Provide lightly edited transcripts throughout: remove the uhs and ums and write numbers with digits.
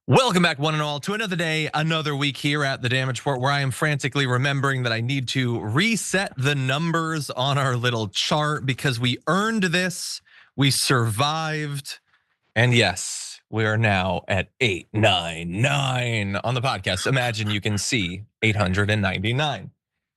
Welcome back, one and all, to another day, another week here at the Damage Report, where I am frantically remembering that I need to reset the numbers on our little chart because we earned this, we survived, and yes, we are now at 899 on the podcast. Imagine you can see 899.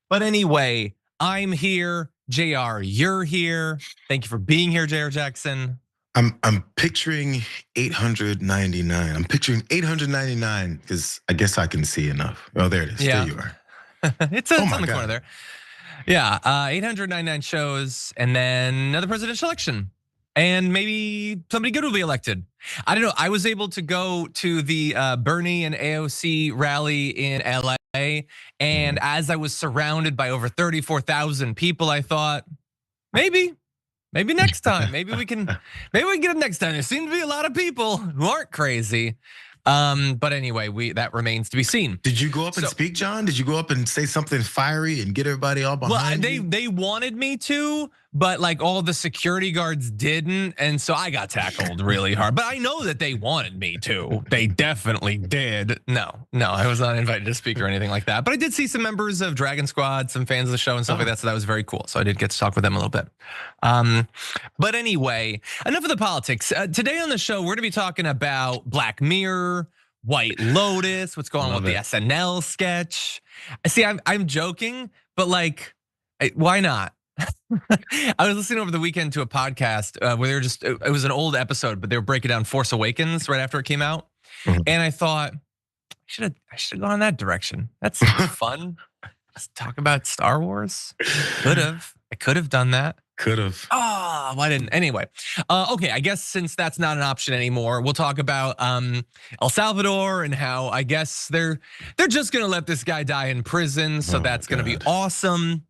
But anyway, I'm here, JR, you're here. Thank you for being here, Jayar Jackson. I'm picturing 899. I'm picturing 899 because I guess I can see enough. Oh, there it is. Yeah. There you are. It's on the corner there. Yeah, 899 shows, and then another presidential election. And maybe somebody good will be elected. I don't know. I was able to go to the Bernie and AOC rally in LA. And as I was surrounded by over 34,000 people, I thought, maybe next time. Maybe we can get it next time. There seem to be a lot of people who aren't crazy. But anyway, that remains to be seen. Did you go up and speak, John? Did you go up and say something fiery and get everybody all behind you? Well, they wanted me to, but like all the security guards didn't, and so I got tackled really hard. But I know that they wanted me to. They definitely did. No, I was not invited to speak or anything like that. But I did see some members of Dragon Squad, some fans of the show and stuff like that. So that was very cool. So I did get to talk with them a little bit. But anyway, enough of the politics. Today on the show, we're gonna be talking about Black Mirror, White Lotus, what's going on with the SNL sketch. See, I'm joking, but like, why not? I was listening over the weekend to a podcast where they were it was an old episode, but they were breaking down Force Awakens right after it came out. And I thought, I should have gone in that direction. That's fun. Let's talk about Star Wars. I could have done that. Could have. Oh, why didn't? Anyway, okay, I guess since that's not an option anymore, we'll talk about El Salvador and how I guess they're just gonna let this guy die in prison. So that's gonna be awesome.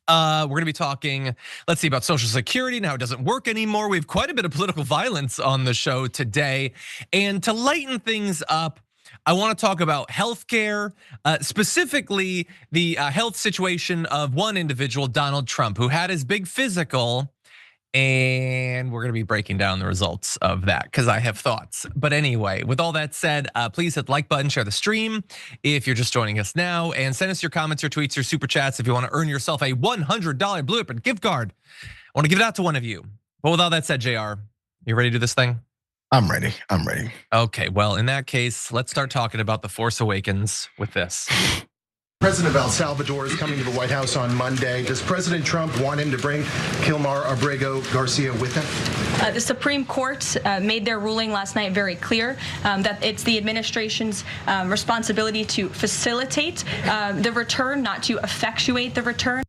We're gonna be talking, let's see, about Social Security and how it doesn't work anymore. We have quite a bit of political violence on the show today. And to lighten things up, I want to talk about healthcare, specifically the health situation of one individual, Donald Trump, who had his big physical. And we're gonna be breaking down the results of that because I have thoughts. But anyway, with all that said, please hit the like button, share the stream if you're just joining us now, and send us your comments, your tweets, your super chats if you want to earn yourself a $100 Blue Apron gift card. I want to give it out to one of you. But with all that said, JR, you ready to do this thing? I'm ready. Okay, well, in that case, let's start talking about The Force Awakens with this. President of El Salvador is coming to the White House on Monday. Does President Trump want him to bring Kilmar Abrego Garcia with him? The Supreme Court made their ruling last night very clear that it's the administration's responsibility to facilitate the return, not to effectuate the return.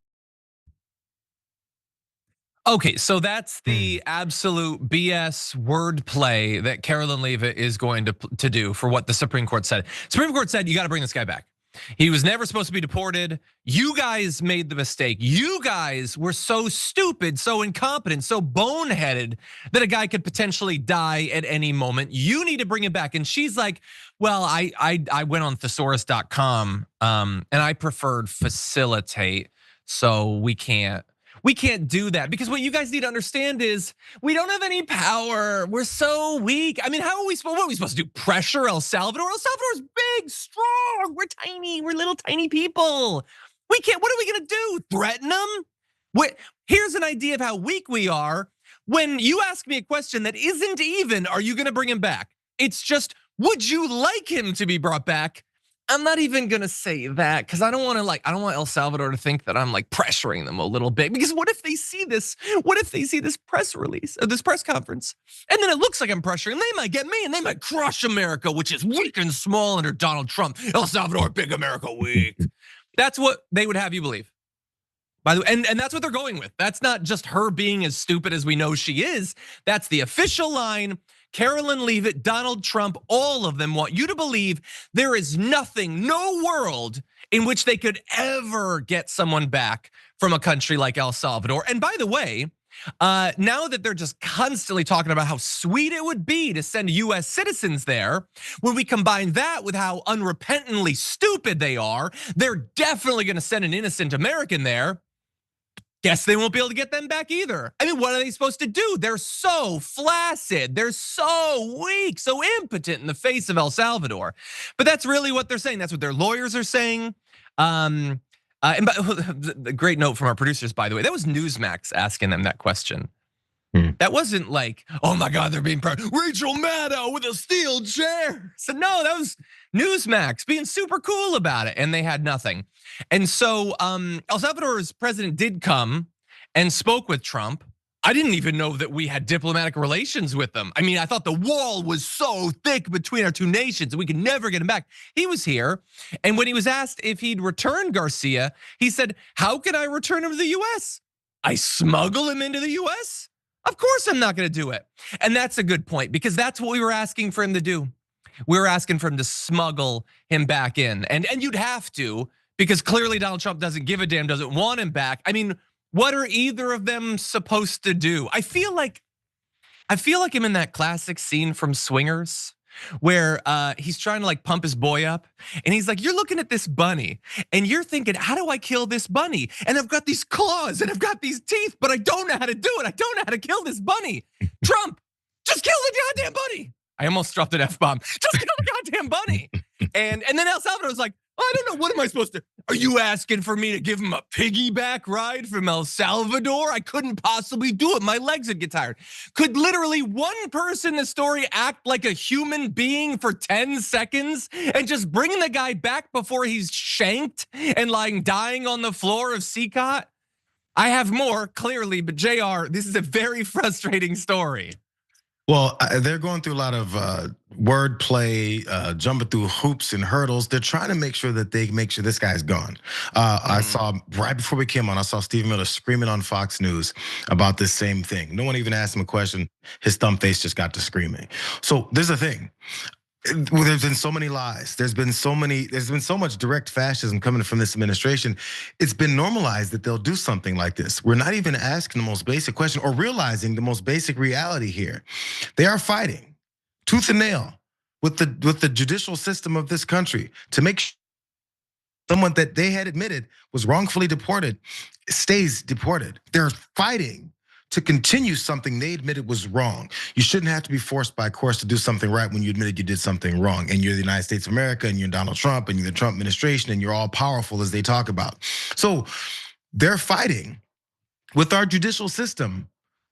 Okay, so that's the absolute BS wordplay that Carolyn Leavitt is going to do for what the Supreme Court said. Supreme Court said you got to bring this guy back. He was never supposed to be deported. You guys made the mistake. You guys were so stupid, so incompetent, so boneheaded that a guy could potentially die at any moment. You need to bring him back. And she's like, well, I went on thesaurus.com and I preferred facilitate, so we can't do that, because what you guys need to understand is we don't have any power. We're so weak. I mean, what are we supposed to do? Pressure El Salvador? El Salvador's big, strong. We're tiny. We're little tiny people. We can't. What are we gonna do? Threaten them? Here's an idea of how weak we are. When you ask me a question that isn't even, are you gonna bring him back? It's just, would you like him to be brought back? I'm not even gonna say that because I don't want El Salvador to think that I'm like pressuring them a little bit. Because what if they see this? What if they see this press release, this press conference, and then it looks like I'm pressuring? They might get me, and they might crush America, which is weak and small under Donald Trump. El Salvador, big America, weak. That's what they would have you believe. By the way, and that's what they're going with. That's not just her being as stupid as we know she is. That's the official line. Carolyn Leavitt, Donald Trump, all of them want you to believe there is nothing, no world in which they could ever get someone back from a country like El Salvador. And by the way, now that they're just constantly talking about how sweet it would be to send US citizens there, when we combine that with how unrepentantly stupid they are, they're definitely gonna send an innocent American there. Guess they won't be able to get them back either. I mean, what are they supposed to do? They're so flaccid. They're so weak, so impotent in the face of El Salvador. But that's really what they're saying. That's what their lawyers are saying. And the great note from our producers, by the way, that was Newsmax asking them that question. That wasn't like, oh my God, they're being proud. Rachel Maddow with a steel chair. So no, that was Newsmax being super cool about it, and they had nothing. And so El Salvador's president did come and spoke with Trump. I didn't even know that we had diplomatic relations with them. I mean, I thought the wall was so thick between our two nations and we could never get him back. He was here, and when he was asked if he'd return Garcia, he said, how can I return him to the US? I smuggle him into the US? Of course I'm not gonna do it. And that's a good point, because that's what we were asking for him to do. We were asking for him to smuggle him back in. And you'd have to, because clearly Donald Trump doesn't give a damn, doesn't want him back. I mean, what are either of them supposed to do? I feel like I'm in that classic scene from Swingers where he's trying to like pump his boy up, and he's like, you're looking at this bunny and you're thinking, how do I kill this bunny? And I've got these claws and I've got these teeth, but I don't know how to do it. I don't know how to kill this bunny. Trump, just kill the goddamn bunny. I almost dropped an F-bomb. Just kill the goddamn bunny. And then El Salvador was like, I don't know, what am I supposed to? Are you asking for me to give him a piggyback ride from El Salvador? I couldn't possibly do it. My legs would get tired. Could literally one person in the story act like a human being for 10 seconds and just bring the guy back before he's shanked and lying dying on the floor of CCOT? I have more, clearly, but JR, this is a very frustrating story. Well, they're going through a lot of wordplay, jumping through hoops and hurdles. They're trying to make sure that they make sure this guy's gone. I saw right before we came on, I saw Stephen Miller screaming on Fox News about this same thing. No one even asked him a question. His thumb face just got to screaming. So there's a thing. There's been so many lies. There's been so much direct fascism coming from this administration. It's been normalized that they'll do something like this. We're not even asking the most basic question or realizing the most basic reality here. They are fighting tooth and nail with the judicial system of this country to make sure someone that they had admitted was wrongfully deported stays deported. They're fighting to continue something they admitted was wrong. You shouldn't have to be forced by course to do something right when you admitted you did something wrong. And you're the United States of America, and you're Donald Trump, and you're the Trump administration, and you're all powerful as they talk about. So they're fighting with our judicial system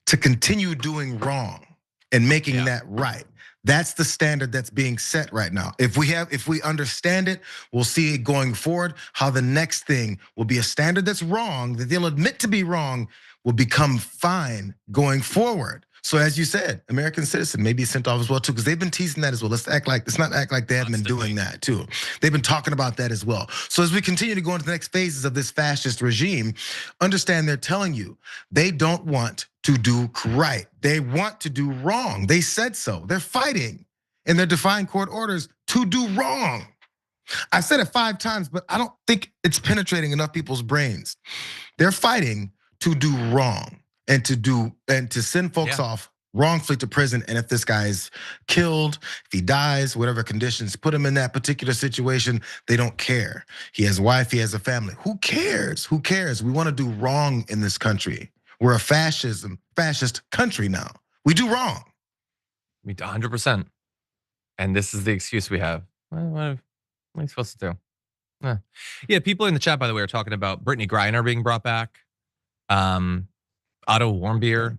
to continue doing wrong and making that right. That's the standard that's being set right now. If we understand it, we'll see it going forward, how the next thing will be a standard that's wrong, that they'll admit to be wrong, will become fine going forward. So as you said, American citizen may be sent off as well too, because they've been teasing that as well. Let's not act like they haven't been doing that too. They've been talking about that as well. So as we continue to go into the next phases of this fascist regime, understand they're telling you they don't want to do right. They want to do wrong. They said so. They're fighting and they're defying court orders to do wrong. I said it 5 times, but I don't think it's penetrating enough people's brains. They're fighting to do wrong and to send folks off wrongfully to prison. And if this guy is killed, if he dies, whatever conditions put him in that particular situation, they don't care. He has a wife, he has a family. Who cares? Who cares? We want to do wrong in this country. We're a fascist country now. We do wrong. 100%. And this is the excuse we have. What are you supposed to do? Yeah, people in the chat, by the way, are talking about Brittany Griner being brought back. Otto Warmbier.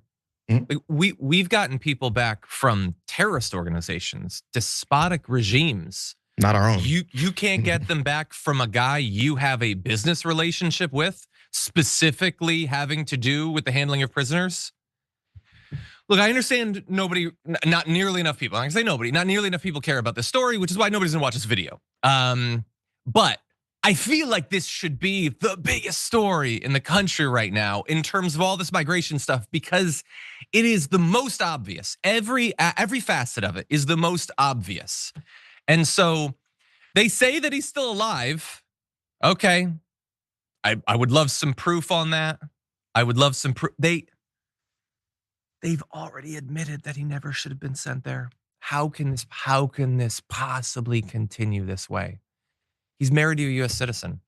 We've gotten people back from terrorist organizations, despotic regimes. Not our own. You can't get them back from a guy you have a business relationship with, specifically having to do with the handling of prisoners. Look, I understand not nearly enough people. I can say nobody, not nearly enough people care about this story, which is why nobody's gonna watch this video. But I feel like this should be the biggest story in the country right now in terms of all this migration stuff, because it is the most obvious. Every facet of it is the most obvious. And so they say that he's still alive. Okay, I would love some proof on that. I would love some proof. They've already admitted that he never should have been sent there. How can this possibly continue this way? He's married to a US citizen,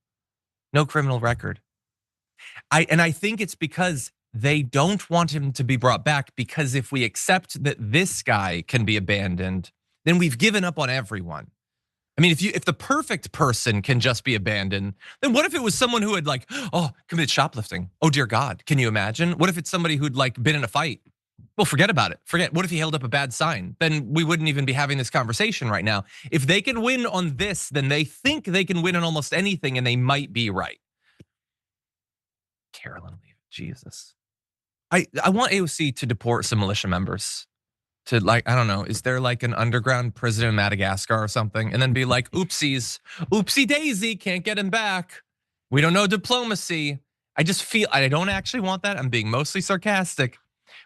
no criminal record. I think it's because they don't want him to be brought back, because if we accept that this guy can be abandoned, then we've given up on everyone. I mean, if the perfect person can just be abandoned, then what if it was someone who had like, committed shoplifting? Oh dear God, can you imagine? What if it's somebody who'd like been in a fight? Well, forget about it. What if he held up a bad sign? Then we wouldn't even be having this conversation right now. If they can win on this, then they think they can win on almost anything, and they might be right. Carolyn, Jesus. I want AOC to deport some militia members. To like, I don't know, is there like an underground prison in Madagascar or something? And then be like, oopsies, oopsie daisy, can't get him back. We don't know diplomacy. I just feel, I don't actually want that. I'm being mostly sarcastic,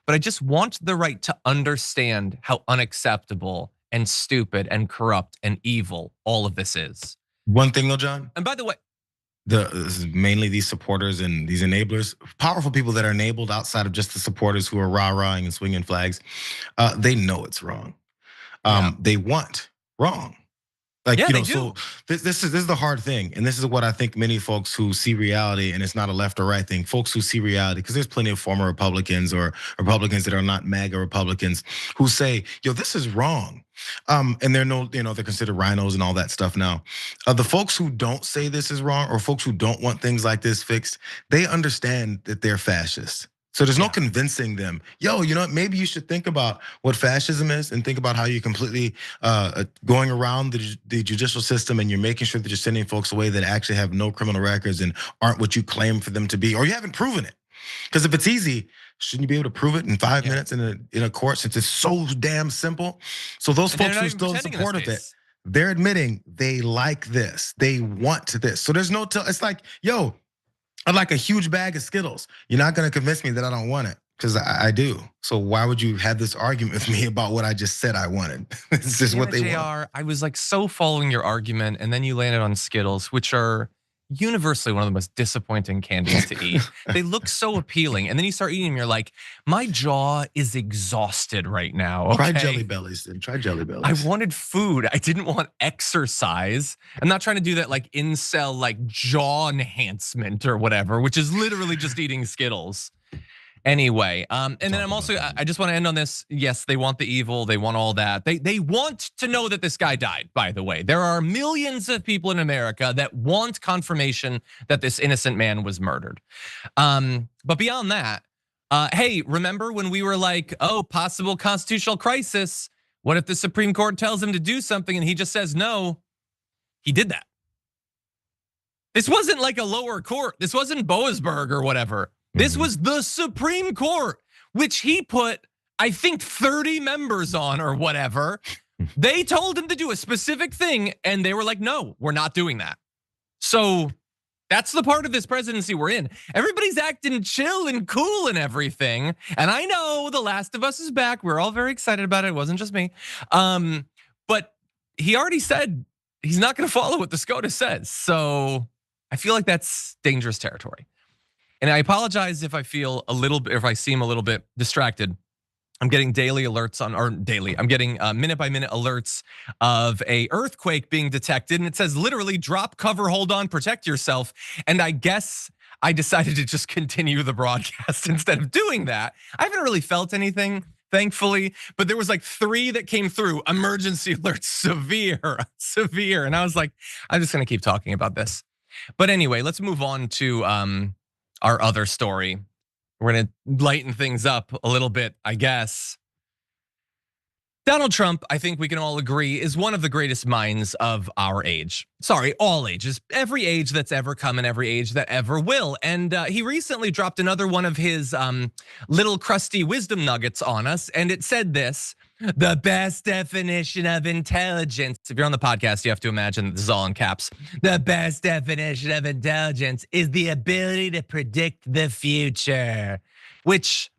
but I just want the right to understand how unacceptable and stupid and corrupt and evil all of this is. One thing though, John. And by the way, this is mainly these supporters and these enablers, powerful people that are enabled outside of just the supporters who are rah-rahing and swinging flags. They know it's wrong. They want wrong. Like, yeah, you know, they do. so this is the hard thing. And this is what I think many folks who see reality, and it's not a left or right thing, folks who see reality, because there's plenty of former Republicans or Republicans that are not MAGA Republicans who say, yo, this is wrong. And they're they're considered rhinos and all that stuff now. The folks who don't say this is wrong, or folks who don't want things like this fixed, they understand that they're fascist. So there's no convincing them, yo, you know what, maybe you should think about what fascism is and think about how you're completely going around the judicial system, and you're making sure that you're sending folks away that actually have no criminal records and aren't what you claim for them to be, or you haven't proven it. Because if it's easy, shouldn't you be able to prove it in 5 minutes in a court, since it's so damn simple? So those folks who are still in support of it, they're admitting they like this, they want this. So there's no, it's like, yo, I'd like a huge bag of Skittles. You're not gonna convince me that I don't want it, because I do. So why would you have this argument with me about what I just said I wanted? It's just what they want. I was like so following your argument, and then you landed on Skittles, which are universally one of the most disappointing candies to eat. They look so appealing, and then you start eating them, you're like, my jaw is exhausted right now. Okay? Try Jelly Bellies then, try Jelly Bellies. I wanted food, I didn't want exercise. I'm not trying to do that like incel, like jaw enhancement or whatever, which is literally just eating Skittles. Anyway, and then I'm also, I just want to end on this. Yes, they want the evil, they want all that. They want to know that this guy died, by the way. There are millions of people in America that want confirmation that this innocent man was murdered. But beyond that, hey, remember when we were like, oh, possible constitutional crisis? What if the Supreme Court tells him to do something and he just says no? He did that. This wasn't like a lower court. This wasn't Boasberg or whatever. This was the Supreme Court, which he put, I think, 30 members on or whatever. They told him to do a specific thing, and they were like, no, we're not doing that. So that's the part of this presidency we're in. Everybody's acting chill and cool and everything. And I know The Last of Us is back. We're all very excited about it. It wasn't just me. But he already said he's not gonna follow what the SCOTUS says. So I feel like that's dangerous territory. And I apologize if I feel a little bit, if I seem a little bit distracted. I'm getting daily alerts I'm getting minute by minute alerts of a earthquake being detected. And it says literally drop, cover, hold on, protect yourself. And I guess I decided to just continue the broadcast instead of doing that. I haven't really felt anything, thankfully, but there was like 3 that came through, emergency alert, severe. And I was like, I'm just gonna keep talking about this. But anyway, let's move on to our other story. We're gonna lighten things up a little bit, I guess. Donald Trump, I think we can all agree, is one of the greatest minds of our age. Sorry, all ages, every age that's ever come and every age that ever will. And he recently dropped another one of his little crusty wisdom nuggets on us. And it said this: the best definition of intelligence. If you're on the podcast, you have to imagine that this is all in caps. The best definition of intelligence is the ability to predict the future. Which,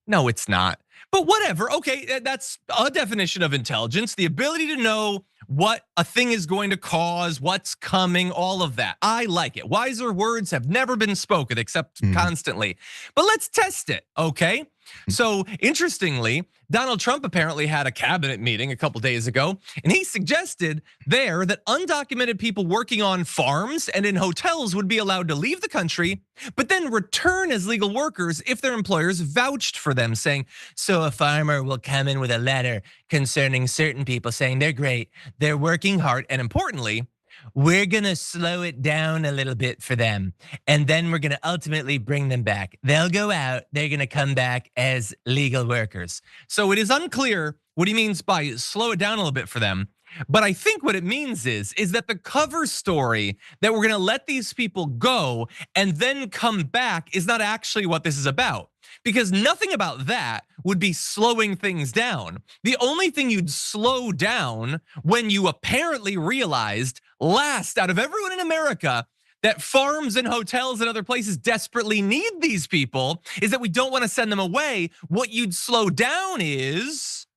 no, it's not. But whatever, okay, that's a definition of intelligence. The ability to know what a thing is going to cause, what's coming, all of that. I like it. Wiser words have never been spoken except constantly. But let's test it, okay? So interestingly, Donald Trump apparently had a cabinet meeting a couple days ago, and he suggested there that undocumented people working on farms and in hotels would be allowed to leave the country, but then return as legal workers if their employers vouched for them, saying, so a farmer will come in with a letter concerning certain people saying they're great, they're working hard, and importantly, we're gonna slow it down a little bit for them. And then we're gonna ultimately bring them back. They'll go out, they're gonna come back as legal workers. So it is unclear what he means by slow it down a little bit for them. But I think what it means is that the cover story that we're gonna let these people go and then come back is not actually what this is about. Because nothing about that would be slowing things down. The only thing you'd slow down when you apparently realized last out of everyone in America that farms and hotels and other places desperately need these people is that we don't want to send them away. What you'd slow down is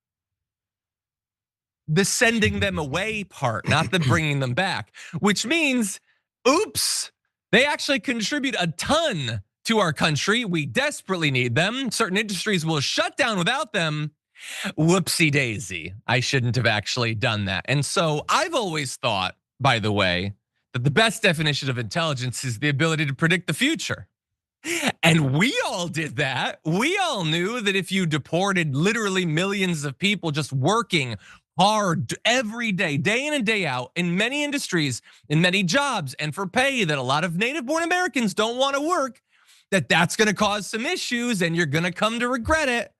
the sending them away part, not the bringing them back, which means, oops, they actually contribute a ton to our country. We desperately need them. Certain industries will shut down without them. Whoopsie daisy. I shouldn't have actually done that. And so I've always thought, by the way, that the best definition of intelligence is the ability to predict the future. And we all did that. We all knew that if you deported literally millions of people just working hard every day, day in and day out, in many industries, in many jobs, and for pay that a lot of native-born Americans don't want to work, that's gonna cause some issues and you're gonna come to regret it.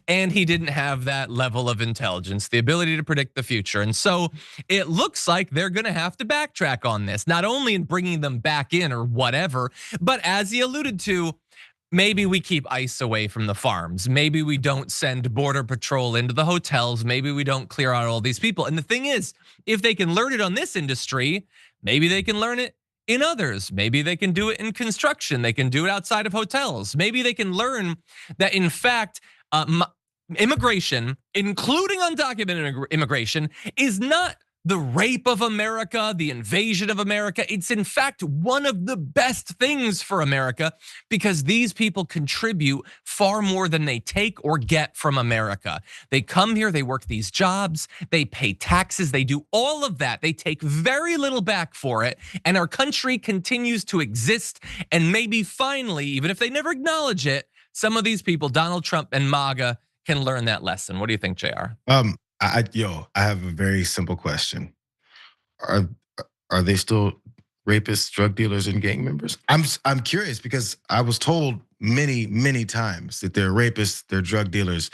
And he didn't have that level of intelligence, the ability to predict the future. And so it looks like they're gonna have to backtrack on this, not only in bringing them back in or whatever, but as he alluded to, maybe we keep ICE away from the farms. Maybe we don't send Border Patrol into the hotels. Maybe we don't clear out all these people. And the thing is, if they can learn it on this industry, maybe they can learn it in others. Maybe they can do it in construction. They can do it outside of hotels. Maybe they can learn that in fact, immigration, including undocumented immigration, is not the rape of America, the invasion of America. It's in fact one of the best things for America because these people contribute far more than they take or get from America. They come here, they work these jobs, they pay taxes, they do all of that. They take very little back for it, and our country continues to exist. And maybe finally, even if they never acknowledge it, some of these people, Donald Trump and MAGA, can learn that lesson. What do you think, Jayar? I have a very simple question. Are they still rapists, drug dealers, and gang members? I'm curious because I was told many times that they're rapists, they're drug dealers,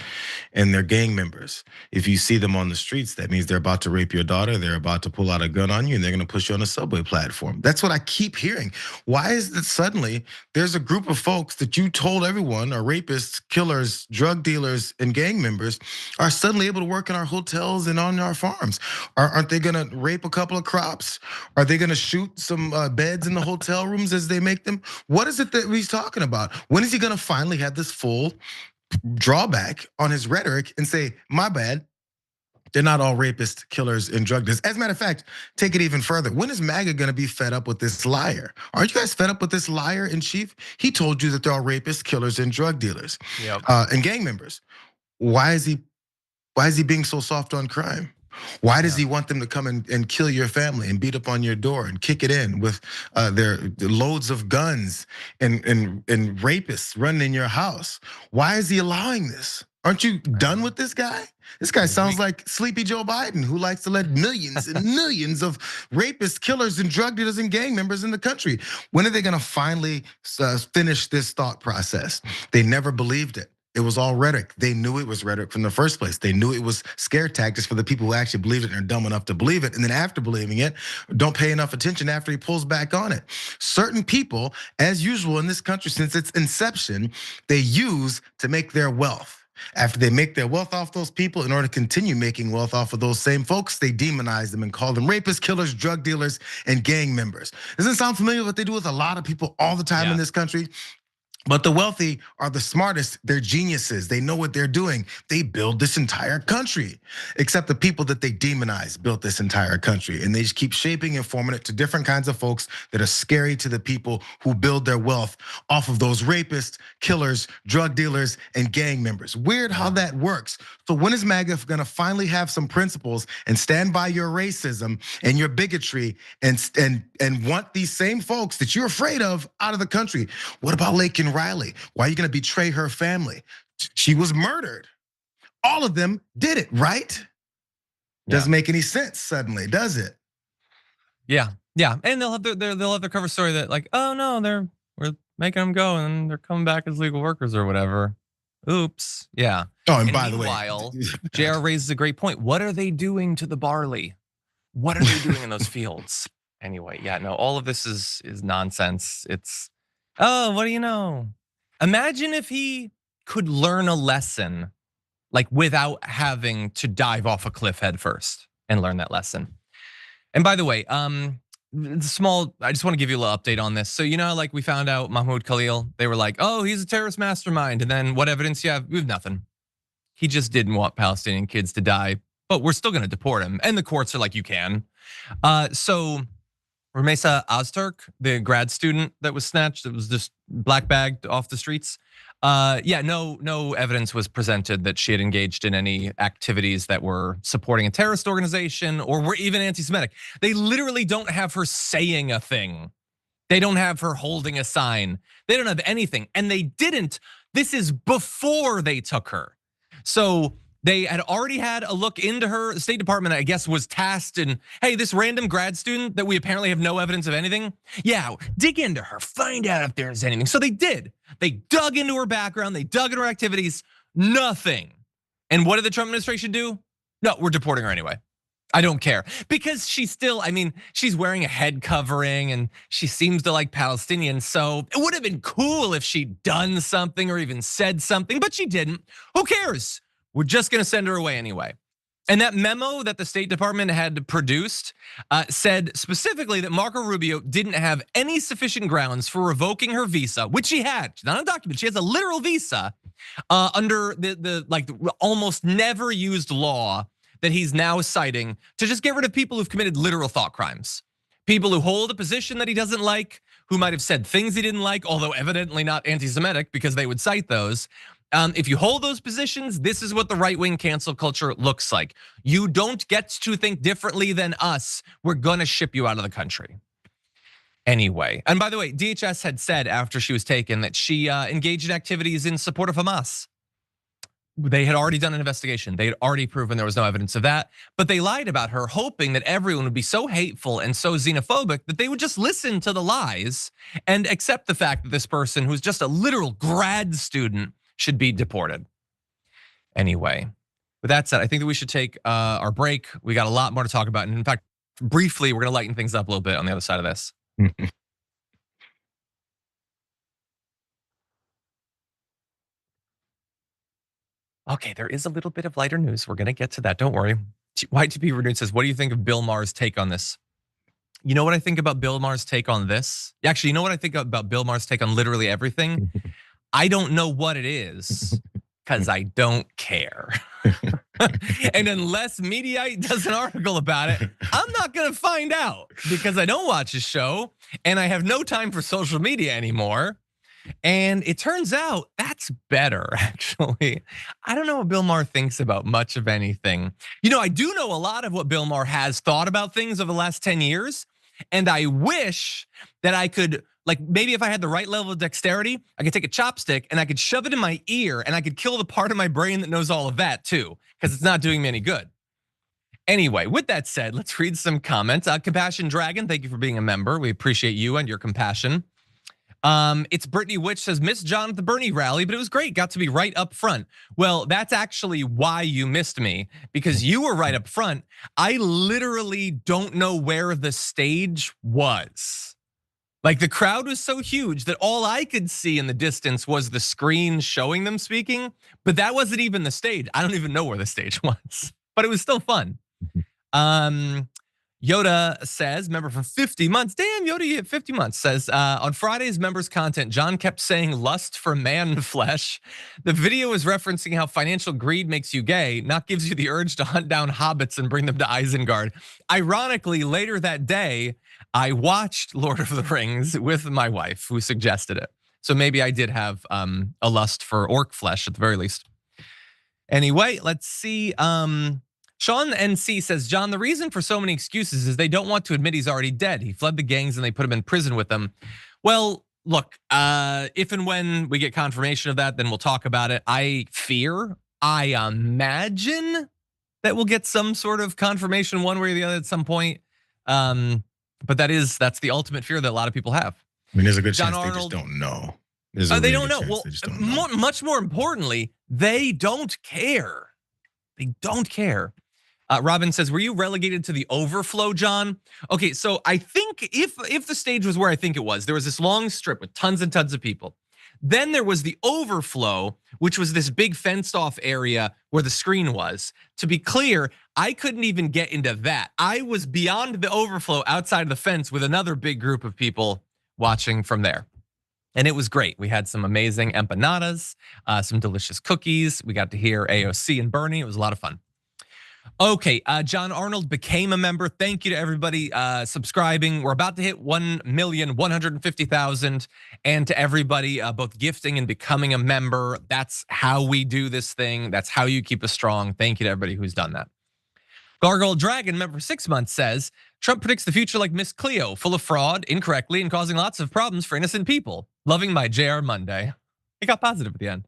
and they're gang members. If you see them on the streets, that means they're about to rape your daughter, they're about to pull out a gun on you, and they're gonna push you on a subway platform. That's what I keep hearing. Why is it suddenly there's a group of folks that you told everyone are rapists, killers, drug dealers, and gang members are suddenly able to work in our hotels and on our farms? Aren't they gonna rape a couple of crops? Are they gonna shoot some beds in the hotel rooms as they make them? What is it that he's talking about? When is he gonna finally have this full drawback on his rhetoric and say, my bad, they're not all rapists, killers, and drug dealers? As a matter of fact, take it even further. When is MAGA gonna be fed up with this liar? Aren't you guys fed up with this liar in chief? He told you that they're all rapists, killers, and drug dealers, and gang members. Why is he being so soft on crime? Why does he want them to come and kill your family and beat up on your door and kick it in with their loads of guns and rapists running in your house? Why is he allowing this? Aren't you done with this guy? This guy sounds like Sleepy Joe Biden, who likes to let millions and millions of rapists, killers, and drug dealers and gang members in the country. When are they gonna finally finish this thought process? They never believed it. It was all rhetoric. They knew it was rhetoric from the first place. They knew it was scare tactics for the people who actually believed it and are dumb enough to believe it. And then after believing it, don't pay enough attention after he pulls back on it. Certain people, as usual in this country since its inception, they use to make their wealth. After they make their wealth off those people, in order to continue making wealth off of those same folks, they demonize them and call them rapists, killers, drug dealers, and gang members. Doesn't it sound familiar what they do with a lot of people all the time in this country? But the wealthy are the smartest. They're geniuses. They know what they're doing. They build this entire country. Except the people that they demonize built this entire country. And they just keep shaping and forming it to different kinds of folks that are scary to the people who build their wealth off of those rapists, killers, drug dealers, and gang members. Weird how that works. So when is MAGA gonna finally have some principles and stand by your racism and your bigotry and want these same folks that you're afraid of out of the country? What about Laken Riley? Why are you gonna betray her family? She was murdered. All of them did it, right? Doesn't make any sense suddenly, does it? Yeah, and they'll have their cover story that like, oh no, we're making them go and they're coming back as legal workers or whatever. Oops, yeah. Oh, and by the way, meanwhile, JR raises a great point. What are they doing to the barley? What are they doing in those fields? Anyway, yeah, no, all of this is nonsense. It's, oh, what do you know? Imagine if he could learn a lesson like without having to dive off a cliff head first and learn that lesson. And by the way, I just want to give you a little update on this. So you know, like we found out Mahmoud Khalil, they were like, oh, he's a terrorist mastermind. And then what evidence you have? We have nothing. He just didn't want Palestinian kids to die, but we're still gonna deport him. And the courts are like, you can. So Rumeysa Ozturk, the grad student that was snatched, that was just black bagged off the streets. Yeah, no evidence was presented that she had engaged in any activities that were supporting a terrorist organization or were even anti-Semitic. They literally don't have her saying a thing. They don't have her holding a sign. They don't have anything, and they didn't. This is before they took her. So they had already had a look into her. The State Department, I guess, was tasked in, hey, this random grad student that we apparently have no evidence of anything. Yeah, dig into her, find out if there's anything. So they did. They dug into her background, they dug into her activities, nothing. And what did the Trump administration do? No, we're deporting her anyway. I don't care. Because she's still, I mean, she's wearing a head covering and she seems to like Palestinians. So it would have been cool if she'd done something or even said something, but she didn't. Who cares? We're just gonna send her away anyway. And that memo that the State Department had produced said specifically that Marco Rubio didn't have any sufficient grounds for revoking her visa, which she had. She's not a document, she has a literal visa under the like almost never used law that he's now citing to just get rid of people who've committed literal thought crimes. People who hold a position that he doesn't like, who might have said things he didn't like, although evidently not anti-Semitic because they would cite those. If you hold those positions, this is what the right-wing cancel culture looks like. You don't get to think differently than us. We're gonna ship you out of the country. Anyway, and by the way, DHS had said after she was taken that she engaged in activities in support of Hamas. They had already done an investigation. They had already proven there was no evidence of that, but they lied about her, hoping that everyone would be so hateful and so xenophobic that they would just listen to the lies and accept the fact that this person, who's just a literal grad student, should be deported. Anyway, with that said, I think that we should take our break. We got a lot more to talk about. And in fact, briefly, we're gonna lighten things up a little bit on the other side of this. Okay, there is a little bit of lighter news. We're gonna get to that, don't worry. YTP Renewed says, what do you think of Bill Maher's take on this? You know what I think about Bill Maher's take on this? Actually, you know what I think about Bill Maher's take on literally everything? I don't know what it is because I don't care. And unless Mediaite does an article about it, I'm not gonna find out because I don't watch his show and I have no time for social media anymore. And it turns out that's better, actually. I don't know what Bill Maher thinks about much of anything. You know, I do know a lot of what Bill Maher has thought about things over the last 10 years. And I wish that I could, like maybe if I had the right level of dexterity, I could take a chopstick and I could shove it in my ear and I could kill the part of my brain that knows all of that too, because it's not doing me any good. Anyway, with that said, let's read some comments. Compassion Dragon, thank you for being a member. We appreciate you and your compassion. It's Brittany Witch says, missed John at the Bernie rally, but it was great, got to be right up front. Well, that's actually why you missed me, because you were right up front. I literally don't know where the stage was. Like the crowd was so huge that all I could see in the distance was the screen showing them speaking, but that wasn't even the stage. I don't even know where the stage was, but it was still fun. Yoda says, member for 50 months. Damn, Yoda, you hit 50 months. Says, on Friday's members content, John kept saying lust for man flesh. The video is referencing how financial greed makes you gay, not gives you the urge to hunt down hobbits and bring them to Isengard. Ironically, later that day, I watched Lord of the Rings with my wife, who suggested it. So maybe I did have a lust for orc flesh at the very least. Anyway, let's see. Sean NC says, John, the reason for so many excuses is they don't want to admit he's already dead. He fled the gangs and they put him in prison with them. Well, look, if and when we get confirmation of that, then we'll talk about it. I imagine that we'll get some sort of confirmation one way or the other at some point. But that's the ultimate fear that a lot of people have. I mean, there's a good chance they just don't know. They don't know. Well, much more importantly, they don't care. They don't care. Robin says, were you relegated to the overflow, John? Okay, so I think if the stage was where I think it was, there was this long strip with tons and tons of people. Then there was the overflow, which was this big fenced off area where the screen was. To be clear, I couldn't even get into that. I was beyond the overflow outside of the fence with another big group of people watching from there. And it was great. We had some amazing empanadas, some delicious cookies. We got to hear AOC and Bernie. It was a lot of fun. Okay, John Arnold became a member. Thank you to everybody subscribing. We're about to hit 1,150,000. And to everybody both gifting and becoming a member. That's how we do this thing. That's how you keep us strong. Thank you to everybody who's done that. Gargoyle Dragon, member for 6 months, says, Trump predicts the future like Miss Cleo, full of fraud, incorrectly, and causing lots of problems for innocent people. Loving my JR Monday. It got positive at the end.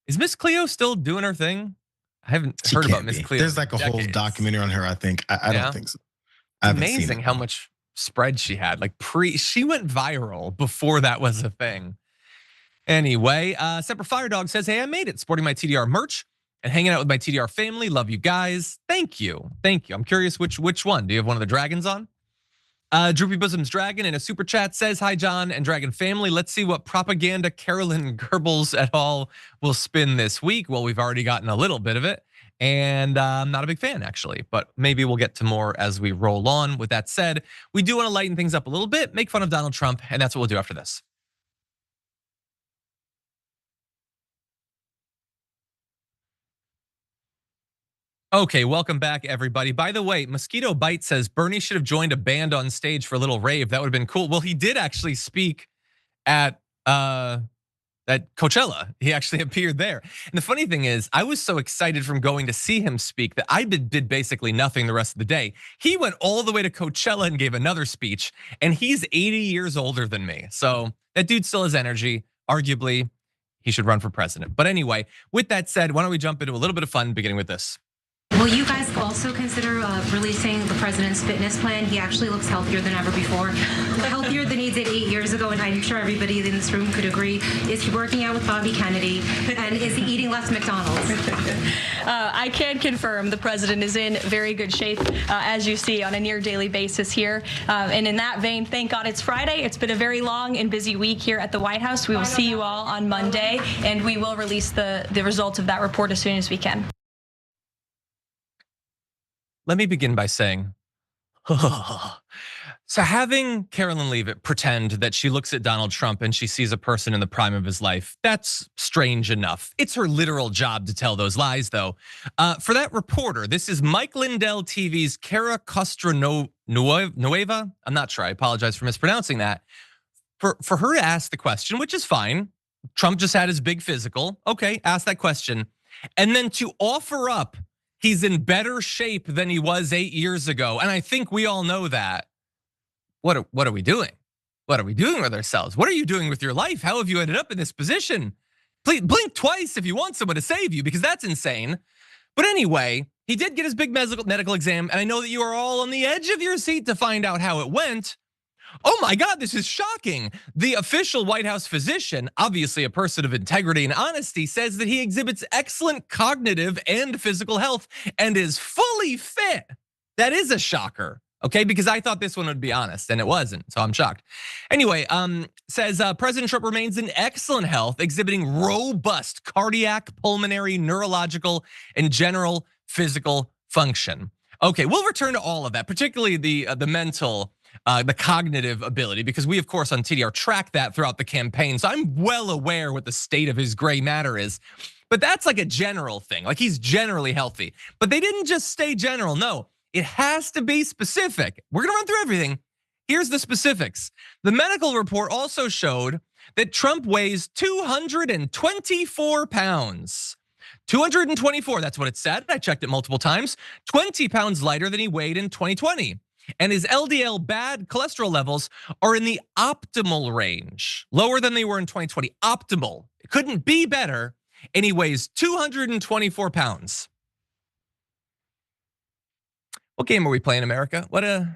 Is Miss Cleo still doing her thing? I haven't heard about Miss Cleo. There's like a whole documentary on her, I think. I don't think so. Amazing how much spread she had. Like she went viral before that was a thing. Anyway, Semper Firedog says, hey, I made it. Sporting my TDR merch and hanging out with my TDR family. Love you guys. Thank you. Thank you. I'm curious which one. Do you have one of the dragons on? Droopy Bosom's Dragon in a super chat says, hi, John and Dragon family. Let's see what propaganda Carolyn Goebbels et al. Will spin this week. Well, we've already gotten a little bit of it. And I'm not a big fan, actually. But maybe we'll get to more as we roll on. With that said, we do want to lighten things up a little bit, make fun of Donald Trump, and that's what we'll do after this. Okay, welcome back, everybody. By the way, Mosquito Bite says Bernie should have joined a band on stage for a little rave. That would have been cool. Well, he did actually speak at Coachella. He actually appeared there. And the funny thing is, I was so excited from going to see him speak that I did basically nothing the rest of the day. He went all the way to Coachella and gave another speech, and he's 80 years older than me. So that dude still has energy. Arguably, he should run for president. But anyway, with that said, why don't we jump into a little bit of fun beginning with this. Will you guys also consider releasing the president's fitness plan? He actually looks healthier than ever before. Healthier than he did 8 years ago, and I'm sure everybody in this room could agree. Is he working out with Bobby Kennedy? And is he eating less McDonald's? I can confirm the president is in very good shape, as you see, on a near daily basis here. And in that vein, thank God it's Friday. It's been a very long and busy week here at the White House. We will see you all on Monday, and we will release the results of that report as soon as we can. Let me begin by saying, so having Carolyn Leavitt pretend that she looks at Donald Trump and she sees a person in the prime of his life, that's strange enough. It's her literal job to tell those lies, though. For that reporter, this is Mike Lindell TV's Cara Costronueva. I'm not sure, I apologize for mispronouncing that. For her to ask the question, which is fine. Trump just had his big physical. Okay, ask that question. And then to offer up he's in better shape than he was 8 years ago. And I think we all know that. What are we doing? What are we doing with ourselves? What are you doing with your life? How have you ended up in this position? Please blink twice if you want someone to save you, because that's insane. But anyway, he did get his big medical exam, and I know that you are all on the edge of your seat to find out how it went. Oh my God, this is shocking. The official White House physician, obviously a person of integrity and honesty, says that he exhibits excellent cognitive and physical health and is fully fit. That is a shocker, okay? Because I thought this one would be honest and it wasn't, so I'm shocked. Anyway, says President Trump remains in excellent health, exhibiting robust cardiac, pulmonary, neurological, and general physical function. Okay, we'll return to all of that, particularly the mental, the cognitive ability, because we, of course, on TDR track that throughout the campaign. So I'm well aware what the state of his gray matter is. But that's like a general thing. Like he's generally healthy. But they didn't just stay general. No, it has to be specific. We're gonna run through everything. Here's the specifics. The medical report also showed that Trump weighs 224 pounds. 224, that's what it said. I checked it multiple times. 20 pounds lighter than he weighed in 2020. And his LDL bad cholesterol levels are in the optimal range, lower than they were in 2020. Optimal. It couldn't be better. And he weighs 224 pounds. What game are we playing, America? What did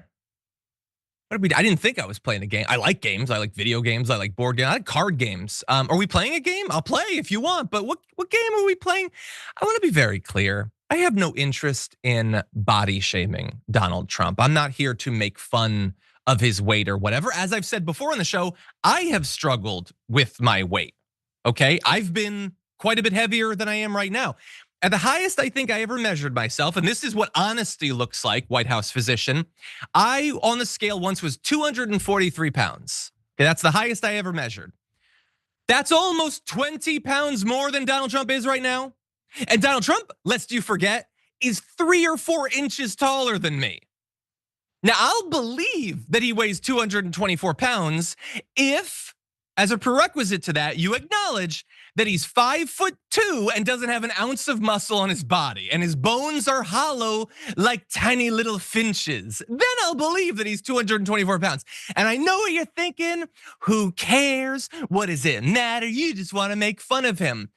we do? I didn't think I was playing a game. I like games. I like video games. I like board games. I like card games. Are we playing a game? I'll play if you want. But what game are we playing? I want to be very clear. I have no interest in body shaming Donald Trump. I'm not here to make fun of his weight or whatever. As I've said before on the show, I have struggled with my weight. Okay, I've been quite a bit heavier than I am right now. At the highest I think I ever measured myself, and this is what honesty looks like, White House physician, I on the scale once was 243 pounds. Okay, that's the highest I ever measured. That's almost 20 pounds more than Donald Trump is right now. And Donald Trump, lest you forget, is 3 or 4 inches taller than me. Now I'll believe that he weighs 224 pounds if, as a prerequisite to that, you acknowledge that he's 5'2" and doesn't have an ounce of muscle on his body, and his bones are hollow like tiny little finches. Then I'll believe that he's 224 pounds. And I know what you're thinking, who cares? What does it matter? You just wanna make fun of him.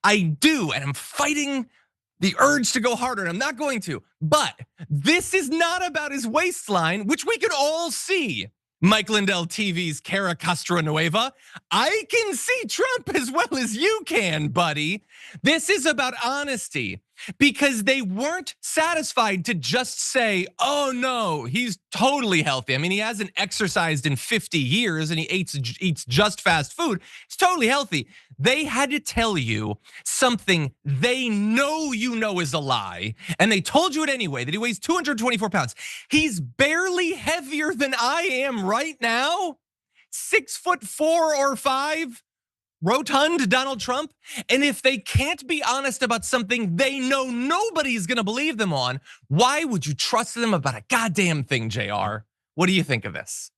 I do, and I'm fighting the urge to go harder, and I'm not going to. But this is not about his waistline, which we could all see. Mike Lindell TV's Cara Castronueva. I can see Trump as well as you can, buddy. This is about honesty because they weren't satisfied to just say, oh no, he's totally healthy. I mean, he hasn't exercised in 50 years and he eats just fast food. He's totally healthy. They had to tell you something they know you know is a lie, and they told you it anyway, that he weighs 224 pounds. He's barely heavier than I am right now. 6'4" or 5", rotund Donald Trump. And if they can't be honest about something they know nobody's gonna believe them on, why would you trust them about a goddamn thing, JR? What do you think of this?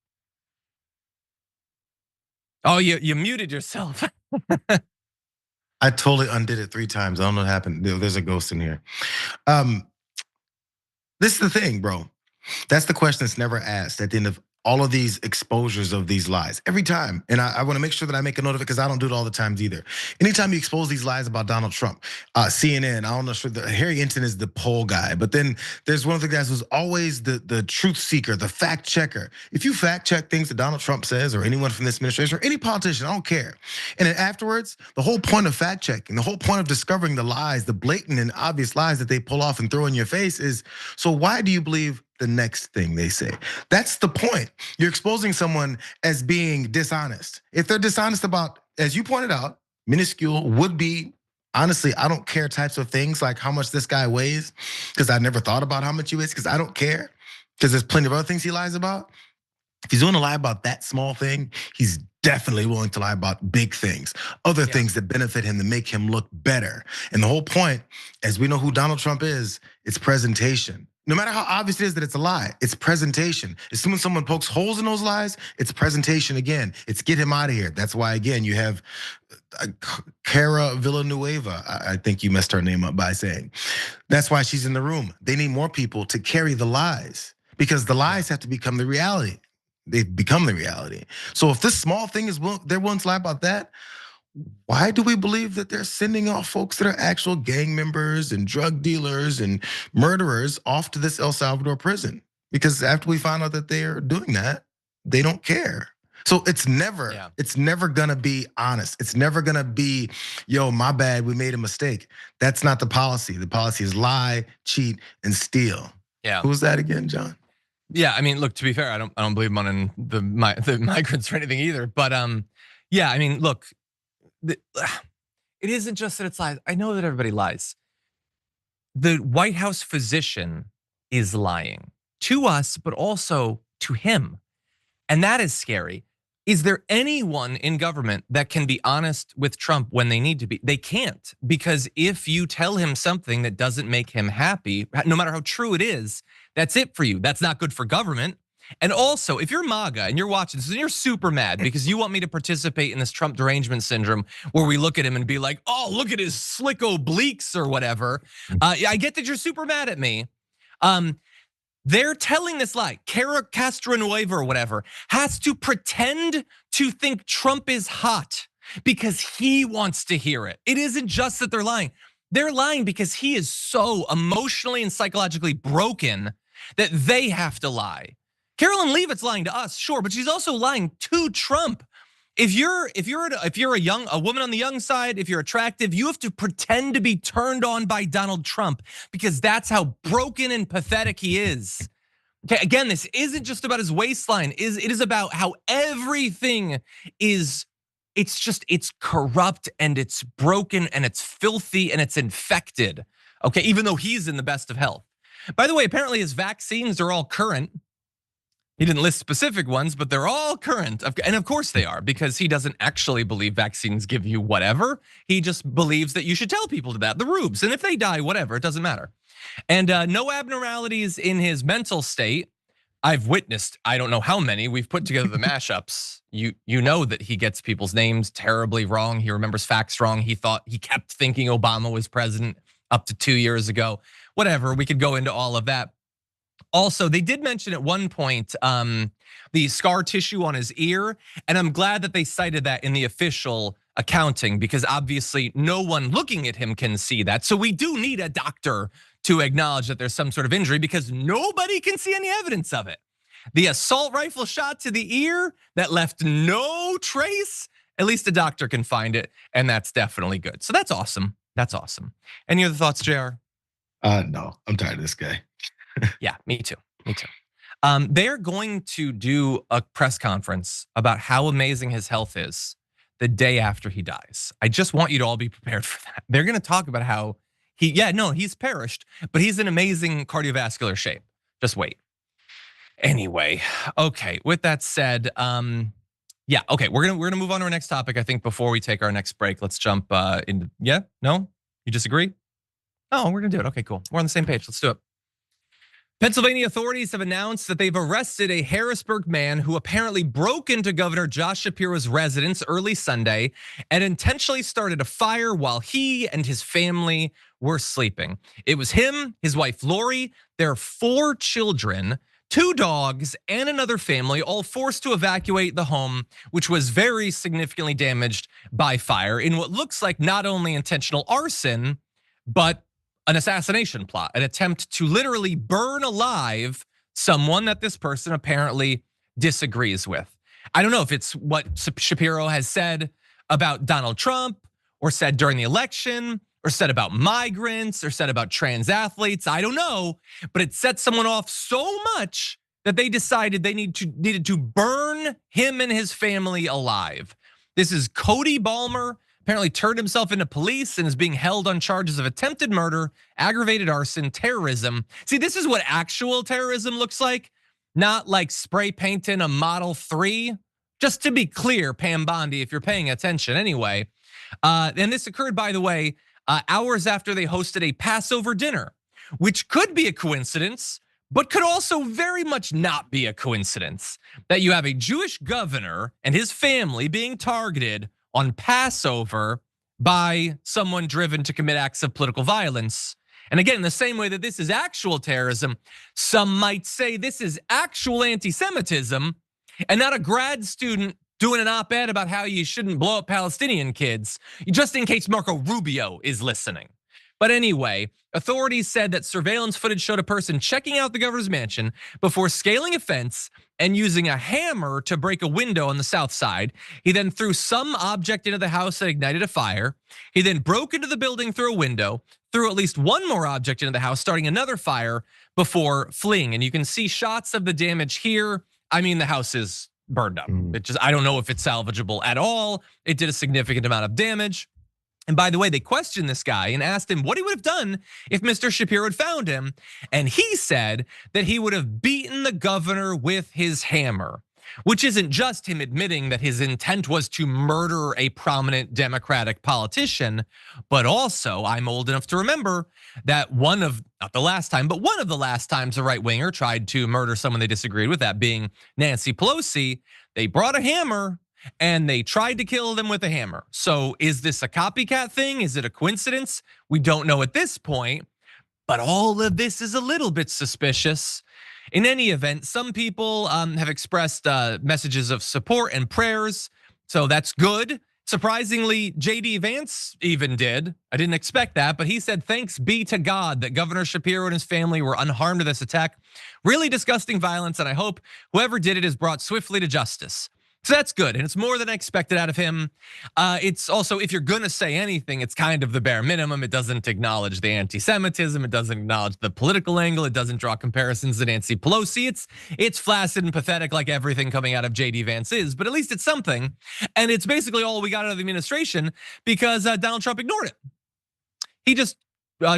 Oh, you muted yourself. I totally undid it 3 times. I don't know what happened. There's a ghost in here. This is the thing, bro. That's the question that's never asked at the end of all of these exposures of these lies every time. And I wanna make sure that I make a note of it because I don't do it all the times either. Anytime you expose these lies about Donald Trump, CNN, I don't know, sure, Harry Hinton is the poll guy, but then there's one of the guys who's always the truth seeker, the fact checker. If you fact check things that Donald Trump says or anyone from this administration or any politician, I don't care. And then afterwards, the whole point of fact checking, the whole point of discovering the lies, the blatant and obvious lies that they pull off and throw in your face is, so why do you believe the next thing they say? That's the point. You're exposing someone as being dishonest. If they're dishonest about, as you pointed out, minuscule, would be, honestly, I don't care types of things like how much this guy weighs, because I never thought about how much he weighs, because I don't care, because there's plenty of other things he lies about. If he's going to lie about that small thing, he's definitely willing to lie about big things, other things that benefit him, to make him look better. And the whole point, as we know who Donald Trump is, it's presentation. No matter how obvious it is that it's a lie, it's presentation. As soon as someone pokes holes in those lies, it's presentation again. It's get him out of here. That's why, again, you have Cara Villanueva. I think you messed her name up by saying. That's why she's in the room. They need more people to carry the lies because the lies have to become the reality. They've become the reality. So if this small thing is they're willing to lie about that, why do we believe that they're sending off folks that are actual gang members and drug dealers and murderers off to this El Salvador prison? Because after we find out that they are doing that, they don't care. So it's never gonna be honest. It's never gonna be, yo, my bad, we made a mistake. That's not the policy. The policy is lie, cheat, and steal. Yeah. Who was that again, John? Yeah, I mean, look, to be fair, I don't believe on the migrants or anything either. But yeah, I mean, look. It isn't just that it's lies. I know that everybody lies. The White House physician is lying to us, but also to him. And that is scary. Is there anyone in government that can be honest with Trump when they need to be? They can't, because if you tell him something that doesn't make him happy, no matter how true it is, that's it for you. That's not good for government. And also, if you're MAGA and you're watching this and you're super mad because you want me to participate in this Trump derangement syndrome where we look at him and be like, oh, look at his slick obliques or whatever. I get that you're super mad at me. They're telling this lie. Cara Castronueva or whatever has to pretend to think Trump is hot because he wants to hear it. It isn't just that they're lying. They're lying because he is so emotionally and psychologically broken that they have to lie. Carolyn Leavitt's lying to us, sure, but she's also lying to Trump. If you're a woman on the young side, if you're attractive, you have to pretend to be turned on by Donald Trump because that's how broken and pathetic he is. Okay, again, this isn't just about his waistline. It is about how everything is. It's corrupt and it's broken and it's filthy and it's infected. Okay, even though he's in the best of health. By the way, apparently his vaccines are all current. He didn't list specific ones, but they're all current. And of course they are, because he doesn't actually believe vaccines give you whatever. He just believes that you should tell people that, the rubes. And if they die, whatever, it doesn't matter. And no abnormalities in his mental state. I've witnessed, I don't know how many, we've put together the mashups. You know that he gets people's names terribly wrong. He remembers facts wrong. He kept thinking Obama was president up to 2 years ago. Whatever, we could go into all of that. Also, they did mention at one point the scar tissue on his ear, and I'm glad that they cited that in the official accounting because obviously no one looking at him can see that. So we do need a doctor to acknowledge that there's some sort of injury because nobody can see any evidence of it. The assault rifle shot to the ear that left no trace, at least a doctor can find it, and that's definitely good. So that's awesome. That's awesome. Any other thoughts, JR? No, I'm tired of this guy. Yeah, me too. Me too. They're going to do a press conference about how amazing his health is the day after he dies. I just want you to all be prepared for that. They're going to talk about how he's perished, but he's in amazing cardiovascular shape. Just wait. Anyway, okay. With that said, yeah, okay. We're gonna move on to our next topic. I think before we take our next break, let's jump into. Yeah, no, you disagree? Oh, we're gonna do it. Okay, cool. We're on the same page. Let's do it. Pennsylvania authorities have announced that they've arrested a Harrisburg man who apparently broke into Governor Josh Shapiro's residence early Sunday and intentionally started a fire while he and his family were sleeping. It was him, his wife Lori, their 4 children, 2 dogs, and another family, all forced to evacuate the home, which was very significantly damaged by fire in what looks like not only intentional arson, but an assassination plot, an attempt to literally burn alive someone that this person apparently disagrees with. I don't know if it's what Shapiro has said about Donald Trump or said during the election or said about migrants or said about trans athletes. I don't know, but it set someone off so much that they decided they needed to burn him and his family alive. This is Cody Balmer. Apparently turned himself into police and is being held on charges of attempted murder, aggravated arson, terrorism. See, this is what actual terrorism looks like, not like spray painting a Model 3. Just to be clear, Pam Bondi, if you're paying attention anyway. And this occurred, by the way, hours after they hosted a Passover dinner, which could be a coincidence, but could also very much not be a coincidence that you have a Jewish governor and his family being targeted on Passover by someone driven to commit acts of political violence. And again, in the same way that this is actual terrorism, some might say this is actual anti-Semitism and not a grad student doing an op-ed about how you shouldn't blow up Palestinian kids, just in case Marco Rubio is listening. But anyway, authorities said that surveillance footage showed a person checking out the governor's mansion before scaling a fence and using a hammer to break a window on the south side. He then threw some object into the house that ignited a fire. He then broke into the building through a window, threw at least one more object into the house, starting another fire before fleeing. And you can see shots of the damage here. I mean, the house is burned up. I don't know if it's salvageable at all. It did a significant amount of damage. And by the way, they questioned this guy and asked him what he would have done if Mr. Shapiro had found him. And he said that he would have beaten the governor with his hammer, which isn't just him admitting that his intent was to murder a prominent Democratic politician, but also I'm old enough to remember that not the last time, but one of the last times a right winger tried to murder someone they disagreed with, that being Nancy Pelosi, they brought a hammer and they tried to kill them with a hammer. So is this a copycat thing? Is it a coincidence? We don't know at this point, but all of this is a little bit suspicious. In any event, some people have expressed messages of support and prayers, so that's good. Surprisingly, JD Vance even did. I didn't expect that, but he said, thanks be to God that Governor Shapiro and his family were unharmed in this attack. Really disgusting violence, and I hope whoever did it is brought swiftly to justice. So that's good, and it's more than I expected out of him. It's also, if you're gonna say anything, it's kind of the bare minimum. It doesn't acknowledge the anti-Semitism, it doesn't acknowledge the political angle, it doesn't draw comparisons to Nancy Pelosi. It's flaccid and pathetic like everything coming out of JD Vance is, but at least it's something. And it's basically all we got out of the administration because Donald Trump ignored it. He just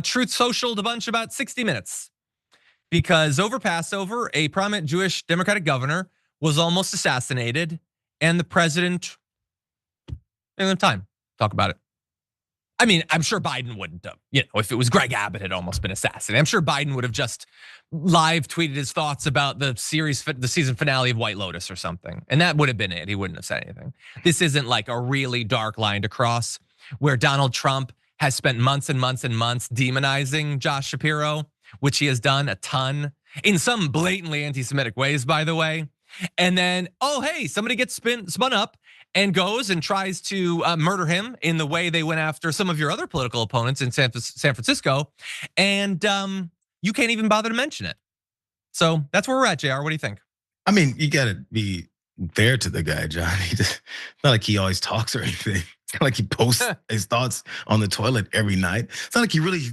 truth socialed a bunch about 60 minutes. Because over Passover, a prominent Jewish Democratic governor was almost assassinated. And the president didn't have time to talk about it. I mean, I'm sure Biden wouldn't have, if it was Greg Abbott had almost been assassinated, I'm sure Biden would have just live tweeted his thoughts about the season finale of White Lotus or something. And that would have been it. He wouldn't have said anything. This isn't like a really dark line to cross where Donald Trump has spent months and months and months demonizing Josh Shapiro, which he has done a ton in some blatantly anti-Semitic ways, by the way. And then, oh, hey, somebody gets spun up and goes and tries to murder him in the way they went after some of your other political opponents in San Francisco. And you can't even bother to mention it. So that's where we're at, JR. What do you think? I mean, you gotta be fair to the guy, John. It's not like he always talks or anything. It's not like he posts his thoughts on the toilet every night. It's not like he really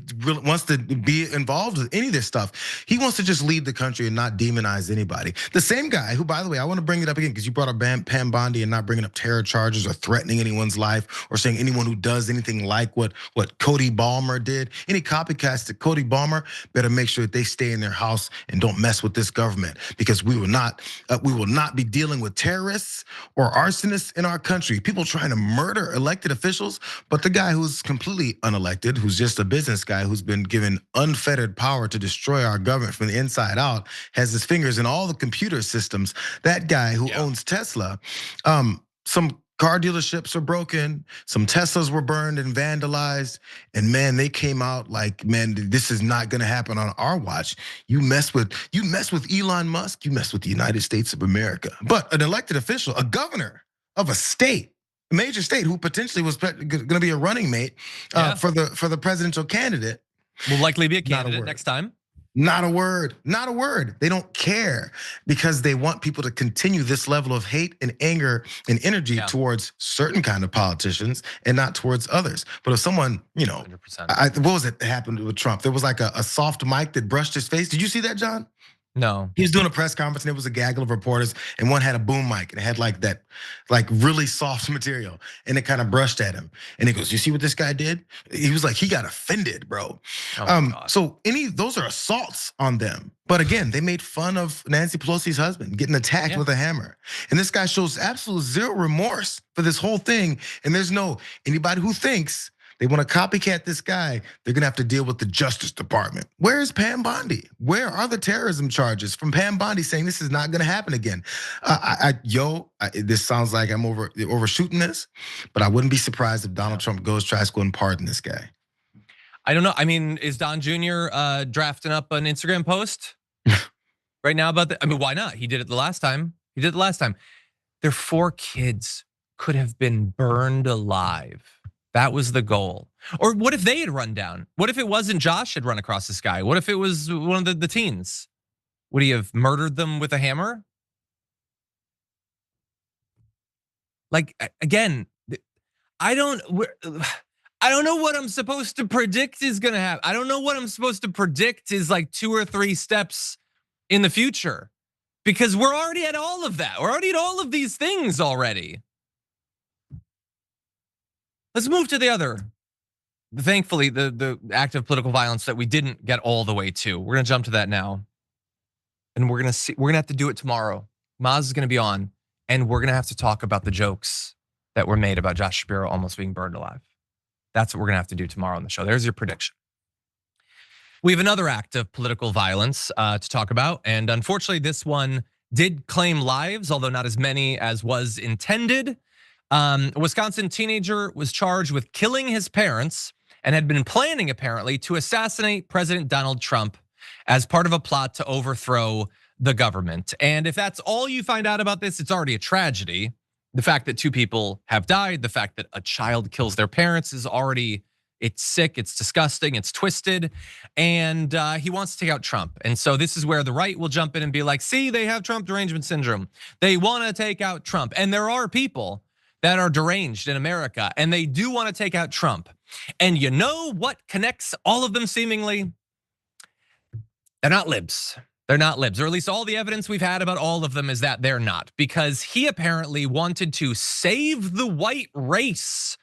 wants to be involved with any of this stuff. He wants to just lead the country and not demonize anybody. The same guy who, by the way, I want to bring it up again because you brought up Pam Bondi and not bringing up terror charges or threatening anyone's life or saying anyone who does anything like what Cody Ballmer did. Any copycats to Cody Ballmer better make sure that they stay in their house and don't mess with this government because we will not be dealing with terrorists or arsonists in our country. People trying to murder elected officials, but the guy who's completely unelected, who's just a business guy who's been given unfettered power to destroy our government from the inside out, has his fingers in all the computer systems. That guy who owns Tesla, some car dealerships are broken, some Teslas were burned and vandalized, and man, they came out like, man, this is not gonna happen on our watch. You mess with Elon Musk, you mess with the United States of America. But an elected official, a governor of a state, major state who potentially was going to be a running mate for the presidential candidate, will likely be a candidate next time. Not a word, not a word. They don't care because they want people to continue this level of hate and anger and energy towards certain kind of politicians and not towards others. But if someone, what was it that happened with Trump? There was like a soft mic that brushed his face. Did you see that, John? No. He was doing a press conference and it was a gaggle of reporters and one had a boom mic and it had like really soft material and it kind of brushed at him. And he goes, you see what this guy did? He was like, he got offended, bro. So those are assaults on them. But again, they made fun of Nancy Pelosi's husband getting attacked with a hammer. And this guy shows absolute zero remorse for this whole thing. And there's anybody who thinks they want to copycat this guy, they're gonna have to deal with the Justice Department. Where is Pam Bondi? Where are the terrorism charges from Pam Bondi saying this is not gonna happen again? This sounds like I'm overshooting this, but I wouldn't be surprised if Donald Trump tries to go and pardon this guy. I don't know. I mean, is Don Jr. Drafting up an Instagram post right now about that? I mean, why not? He did it the last time. Their 4 kids could have been burned alive. That was the goal. Or what if they had run down? What if it wasn't Josh had run across this guy? What if it was one of the teens? Would he have murdered them with a hammer? Like, again, I don't know what I'm supposed to predict is gonna happen. I don't know what I'm supposed to predict is like 2 or 3 steps in the future. Because we're already at all of that. We're already at all of these things already. Let's move to the other thankfully, the act of political violence that we didn't get all the way to. We're gonna jump to that now, and we're gonna have to do it tomorrow. Maz is gonna be on, and we're gonna have to talk about the jokes that were made about Josh Shapiro almost being burned alive. That's what we're gonna have to do tomorrow on the show. There's your prediction. We have another act of political violence to talk about, and unfortunately, this one did claim lives, although not as many as was intended. A Wisconsin teenager was charged with killing his parents and had been planning, apparently, to assassinate President Donald Trump as part of a plot to overthrow the government. And if that's all you find out about this, it's already a tragedy. The fact that 2 people have died, the fact that a child kills their parents is already, it's sick, it's disgusting, it's twisted. And he wants to take out Trump. And so this is where the right will jump in and be like, see, they have Trump derangement syndrome. They wanna take out Trump. And there are people that are deranged in America, and they do wanna take out Trump. And you know what connects all of them seemingly? They're not libs. They're not libs, or at least all the evidence we've had about all of them is that they're not, because he apparently wanted to save the white race.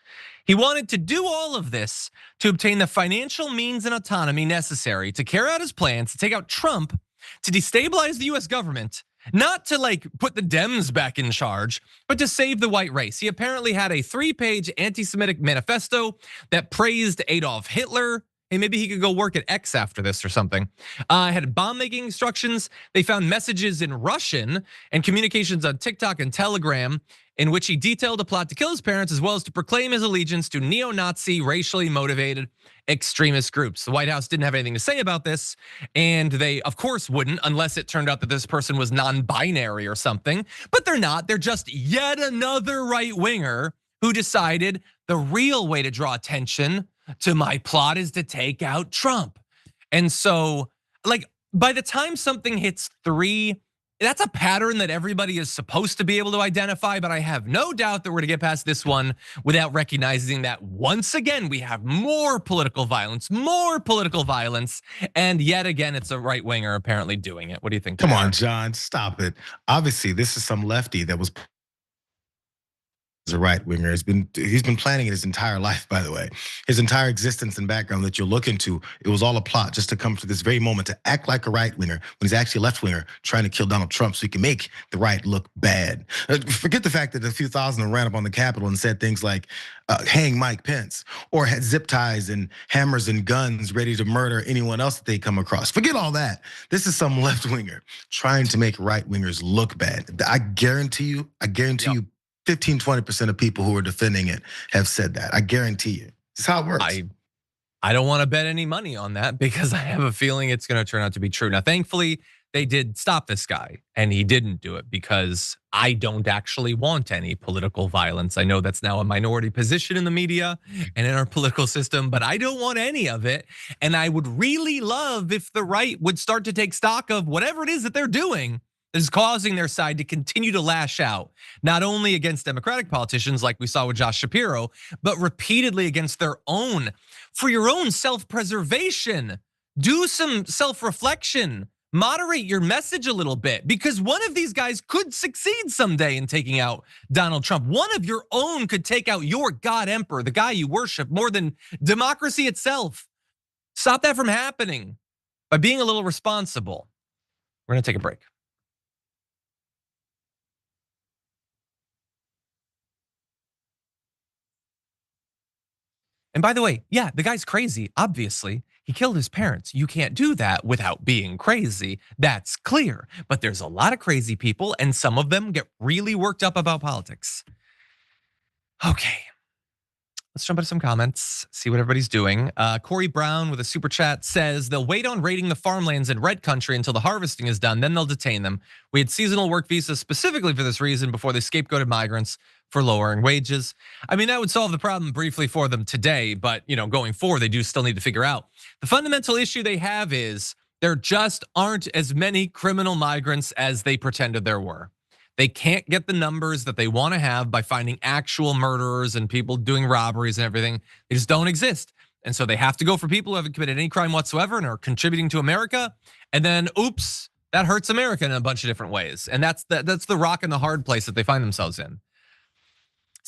He wanted to do all of this to obtain the financial means and autonomy necessary to carry out his plans to take out Trump, to destabilize the US government, not to like put the Dems back in charge, but to save the white race. He apparently had a 3-page anti-Semitic manifesto that praised Adolf Hitler. Hey, maybe he could go work at X after this or something. Had bomb-making instructions. They found messages in Russian and communications on TikTok and Telegram in which he detailed a plot to kill his parents, as well as to proclaim his allegiance to neo-Nazi, racially motivated extremist groups. The White House didn't have anything to say about this, and they of course wouldn't unless it turned out that this person was non-binary or something, but they're not. They're just yet another right-winger who decided the real way to draw attention to my plot is to take out Trump. And so, like, by the time something hits 3, that's a pattern that everybody is supposed to be able to identify, but I have no doubt that we're gonna get past this one without recognizing that once again, we have more political violence, and yet again, it's a right winger apparently doing it. What do you think? Come on, John, stop it. Obviously, this is some lefty that was a right winger. He's been planning it his entire life, by the way. His entire existence and background that you'll look into, it was all a plot just to come to this very moment to act like a right winger when he's actually a left winger trying to kill Donald Trump so he can make the right look bad. Forget the fact that a few thousand ran up on the Capitol and said things like, hang Mike Pence, or had zip ties and hammers and guns ready to murder anyone else that they come across. Forget all that. This is some left winger trying to make right wingers look bad. I guarantee you, 15-20% of people who are defending it have said that. I guarantee you. It's how it works. I don't want to bet any money on that because I have a feeling it's going to turn out to be true. Now, thankfully, they did stop this guy and he didn't do it because I don't actually want any political violence. I know that's now a minority position in the media and in our political system, but I don't want any of it. And I would really love if the right would start to take stock of whatever it is that they're doing is causing their side to continue to lash out, not only against Democratic politicians like we saw with Josh Shapiro, but repeatedly against their own. For your own self-preservation, do some self-reflection, moderate your message a little bit, because one of these guys could succeed someday in taking out Donald Trump. One of your own could take out your God emperor, the guy you worship more than democracy itself. Stop that from happening by being a little responsible. We're gonna take a break. And by the way, yeah, the guy's crazy, obviously. He killed his parents. You can't do that without being crazy. That's clear. But there's a lot of crazy people, and some of them get really worked up about politics. Okay, let's jump into some comments, see what everybody's doing. Corey Brown with a super chat says, they'll wait on raiding the farmlands in red country until the harvesting is done, then they'll detain them. We had seasonal work visas specifically for this reason before they scapegoated migrants for lowering wages. I mean, that would solve the problem briefly for them today, but going forward, they do still need to figure out. The fundamental issue they have is there just aren't as many criminal migrants as they pretended there were. They can't get the numbers that they want to have by finding actual murderers and people doing robberies and everything. They just don't exist. And so they have to go for people who haven't committed any crime whatsoever and are contributing to America. And then, oops, that hurts America in a bunch of different ways. And that's the rock and the hard place that they find themselves in.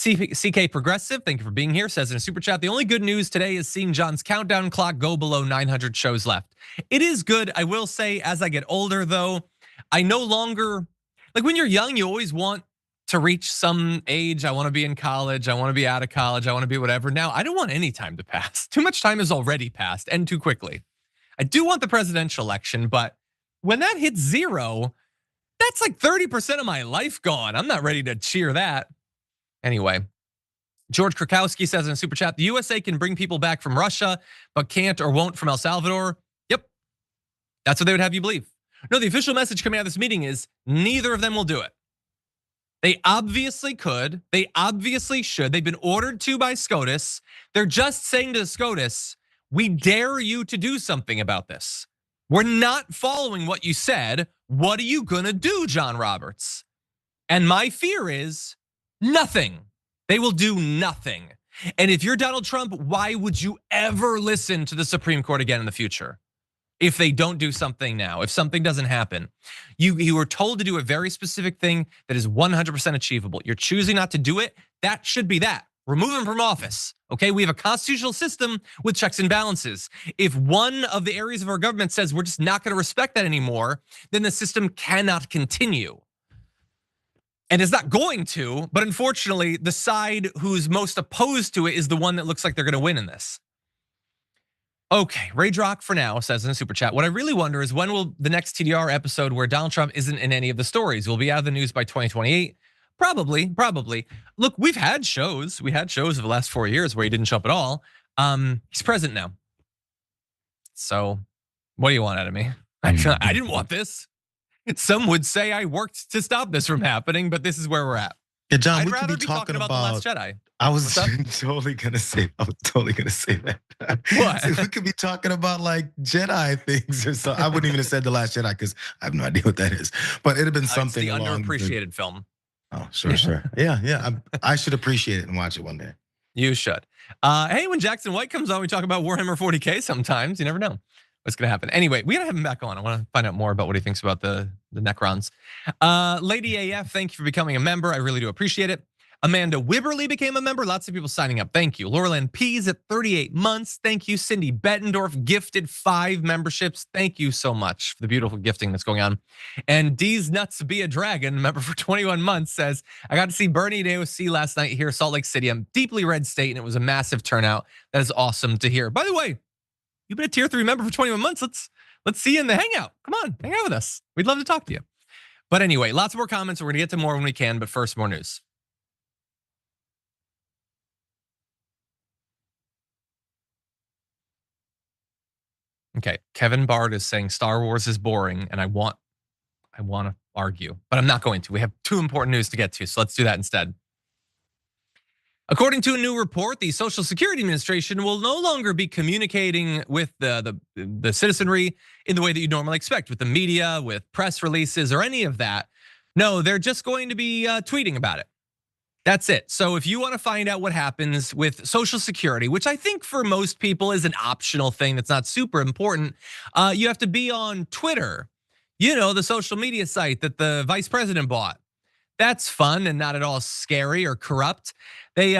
CK Progressive, thank you for being here, says in a super chat, the only good news today is seeing John's countdown clock go below 900 shows left. It is good. I will say, as I get older though, I no longer, like when you're young, you always want to reach some age. I want to be in college. I want to be out of college. I want to be whatever. Now, I don't want any time to pass. Too much time has already passed, and too quickly. I do want the presidential election, but when that hits 0, that's like 30% of my life gone. I'm not ready to cheer that. Anyway, George Krakowski says in a super chat, the USA can bring people back from Russia, but can't or won't from El Salvador. Yep, that's what they would have you believe. No, the official message coming out of this meeting is neither of them will do it. They obviously could, they obviously should. They've been ordered to by SCOTUS. They're just saying to the SCOTUS, we dare you to do something about this. We're not following what you said. What are you gonna do, John Roberts? And my fear is nothing. They will do nothing. And if you're Donald Trump, why would you ever listen to the Supreme Court again in the future? If they don't do something now, if something doesn't happen, you were told to do a very specific thing that is 100% achievable. You're choosing not to do it. That should be that. Remove him from office. Okay, we have a constitutional system with checks and balances. If one of the areas of our government says we're just not going to respect that anymore, then the system cannot continue. And it's not going to, but unfortunately, the side who's most opposed to it is the one that looks like they're going to win in this. Okay, Rage Rock for now says in a super chat, what I really wonder is when will the next TDR episode where Donald Trump isn't in any of the stories will be out of the news by 2028? Probably. Look, we've had shows. We had shows of the last 4 years where he didn't show up at all. He's president now. So what do you want out of me? I didn't want this. Some would say I worked to stop this from happening, but this is where we're at. Yeah, John, I'd we could rather be talking about The Last Jedi. I was totally gonna say that. What? We could be talking about like Jedi things or something. I wouldn't even have said The Last Jedi because I have no idea what that is. But it'd have been something it's the along underappreciated film. Oh, sure. Yeah. I should appreciate it and watch it one day. You should. Hey, when Jackson White comes on, we talk about Warhammer 40K sometimes. You never know what's gonna happen. Anyway, we gotta have him back on. I wanna find out more about what he thinks about the Necrons. Lady AF, thank you for becoming a member. I really do appreciate it. Amanda Wibberly became a member. Lots of people signing up. Thank you. Laurelyn Pease at 38 months. Thank you. Cindy Bettendorf gifted 5 memberships. Thank you so much for the beautiful gifting that's going on. And D's Nuts Be a Dragon, member for 21 months, says, I got to see Bernie at AOC last night here, Salt Lake City. I'm deeply red state and it was a massive turnout. That is awesome to hear. By the way, you've been a tier 3 member for 21 months. Let's see you in the hangout. Come on, hang out with us. We'd love to talk to you. But anyway, lots more comments. We're gonna get to more when we can, but first, more news. Okay, Kevin Bard is saying Star Wars is boring, and I want to argue, but I'm not going to. We have 2 important news to get to, so let's do that instead. According to a new report, the Social Security Administration will no longer be communicating with the citizenry in the way that you normally expect, with the media, with press releases, or any of that. No, they're just going to be tweeting about it. That's it. So if you want to find out what happens with Social Security, which I think for most people is an optional thing that's not super important, you have to be on Twitter, the social media site that the vice president bought. That's fun and not at all scary or corrupt. They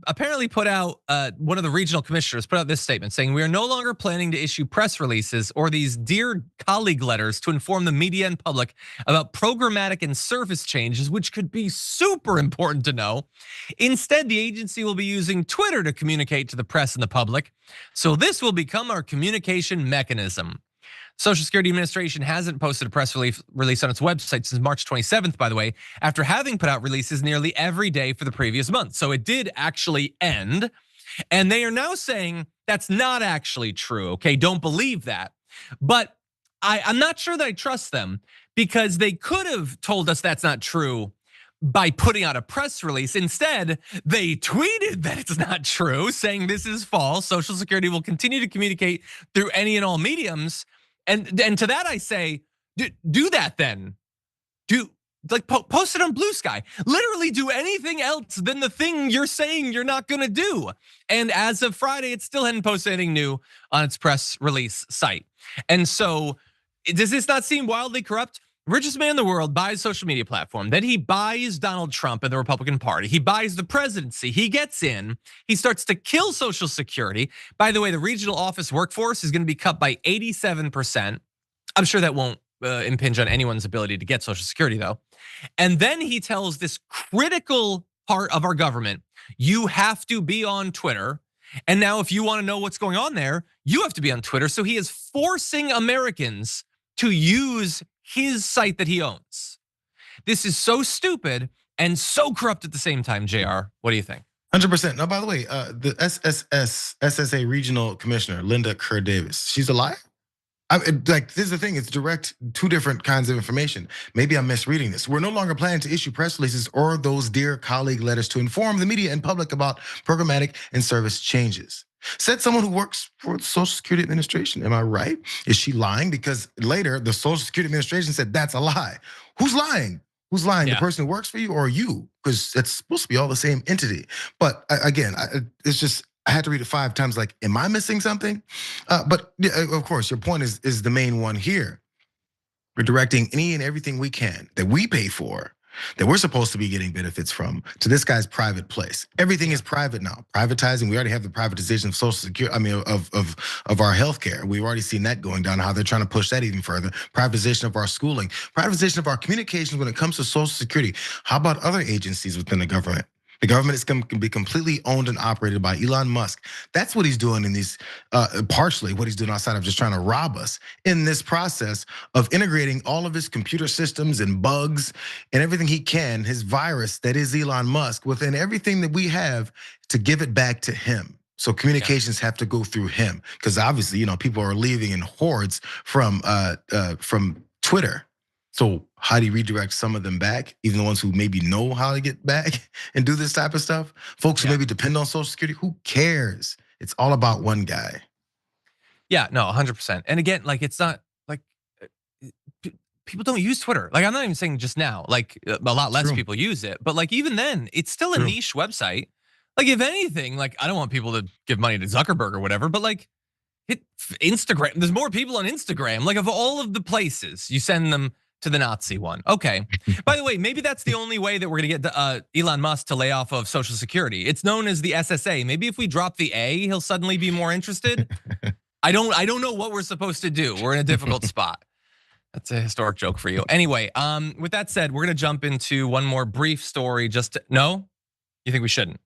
apparently put out, one of the regional commissioners put out this statement saying, we are no longer planning to issue press releases or these dear colleague letters to inform the media and public about programmatic and service changes, which could be super important to know. Instead, the agency will be using Twitter to communicate to the press and the public. So this will become our communication mechanism. Social Security Administration hasn't posted a press release on its website since March 27th, by the way, after having put out releases nearly every day for the previous month. So it did actually end. And they are now saying that's not actually true, okay? Don't believe that. But I'm not sure that I trust them because they could have told us that's not true by putting out a press release. Instead, they tweeted that it's not true, saying this is false. Social Security will continue to communicate through any and all mediums. And to that I say, do that then. Post it on Blue Sky. Literally do anything else than the thing you're saying you're not gonna do. And as of Friday, it still hadn't posted anything new on its press release site. And so, does this not seem wildly corrupt? Richest man in the world buys social media platform. Then he buys Donald Trump and the Republican Party. He buys the presidency. He gets in. He starts to kill Social Security. By the way, the regional office workforce is going to be cut by 87%. I'm sure that won't impinge on anyone's ability to get Social Security, though. And then he tells this critical part of our government, you have to be on Twitter. And now if you want to know what's going on there, you have to be on Twitter. So he is forcing Americans to use his site that he owns. This is so stupid and so corrupt at the same time, JR. What do you think? 100%. Now, by the way, the SSA regional commissioner, Linda Kerr Davis, she's a liar? This is the thing, it's direct, two different kinds of information. Maybe I'm misreading this. We're no longer planning to issue press releases or those dear colleague letters to inform the media and public about programmatic and service changes. Said someone who works for the Social Security Administration. Am I right? Is she lying? Because later the Social Security Administration said that's a lie. Who's lying? Who's lying? Yeah. The person who works for you or you? Because it's supposed to be all the same entity. But again, it's just, I had to read it 5 times. Like, am I missing something? But of course, your point is the main one here. We're directing any and everything we can that we pay for, that we're supposed to be getting benefits from, to this guy's private place. Everything is private now. Privatizing, we already have the privatization of Social Security, of our healthcare. We've already seen that going down, how they're trying to push that even further. Privatization of our schooling, privatization of our communications when it comes to Social Security. How about other agencies within the government? The government is going to be completely owned and operated by Elon Musk. That's what he's doing in these, partially what he's doing outside of just trying to rob us in this process of integrating all of his computer systems and bugs and everything he can, his virus that is Elon Musk, within everything that we have to give it back to him. So communications have to go through him because obviously, people are leaving in hordes from Twitter. So how do you redirect some of them back? Even the ones who maybe know how to get back and do this type of stuff? Folks who maybe depend on Social Security, who cares? It's all about one guy. Yeah, no, 100%. And again, like it's not like people don't use Twitter. Like I'm not even saying just now, like a lot less people use it. But like even then, it's still a niche website. Like if anything, like I don't want people to give money to Zuckerberg or whatever, but like hit Instagram. There's more people on Instagram. Like of all of the places, you send them to the Nazi one. Okay. By the way, maybe that's the only way that we're gonna get Elon Musk to lay off of Social Security. It's known as the SSA. Maybe if we drop the A, he'll suddenly be more interested. I don't know what we're supposed to do. We're in a difficult spot. That's a historic joke for you. Anyway, with that said, we're gonna jump into one more brief story. No? You think we shouldn't?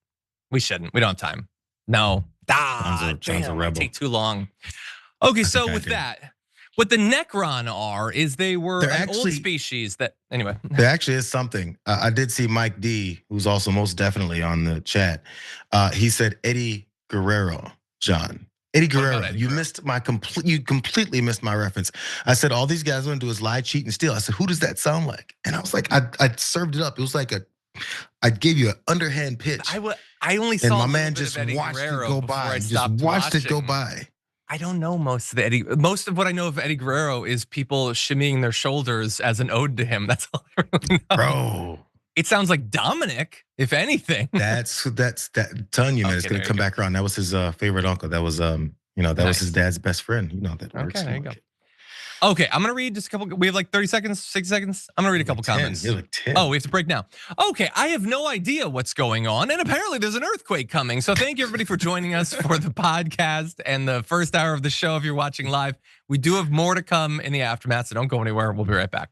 We shouldn't. We don't have time. No. John's a rebel. Take too long. Okay, so with that. What the Necron are is they were an old species that, anyway. There actually is something. I did see Mike D, who's also most definitely on the chat. He said Eddie Guerrero, John. Eddie Guerrero, you completely missed my reference. I said all these guys want to do is lie, cheat, and steal. I said, who does that sound like? And I was like, I served it up. It was like I gave you an underhand pitch. I only saw and my man just watched it go by. Just watched it go by. I don't know most of what I know of Eddie Guerrero is people shimmying their shoulders as an ode to him. That's all I really know. Bro. It sounds like Dominic, if anything. That's telling you, man, it's gonna come back around. That was his favorite uncle. That was that was his dad's best friend. You know that works. Okay, there you go. Okay, I'm gonna read just a couple. We have like 30 seconds, 60 seconds. I'm gonna read a couple comments. You're like 10. Oh, we have to break now. Okay, I have no idea what's going on, and apparently there's an earthquake coming. So thank you everybody for joining us for the podcast and the first hour of the show. If you're watching live, we do have more to come in the aftermath, so don't go anywhere. We'll be right back.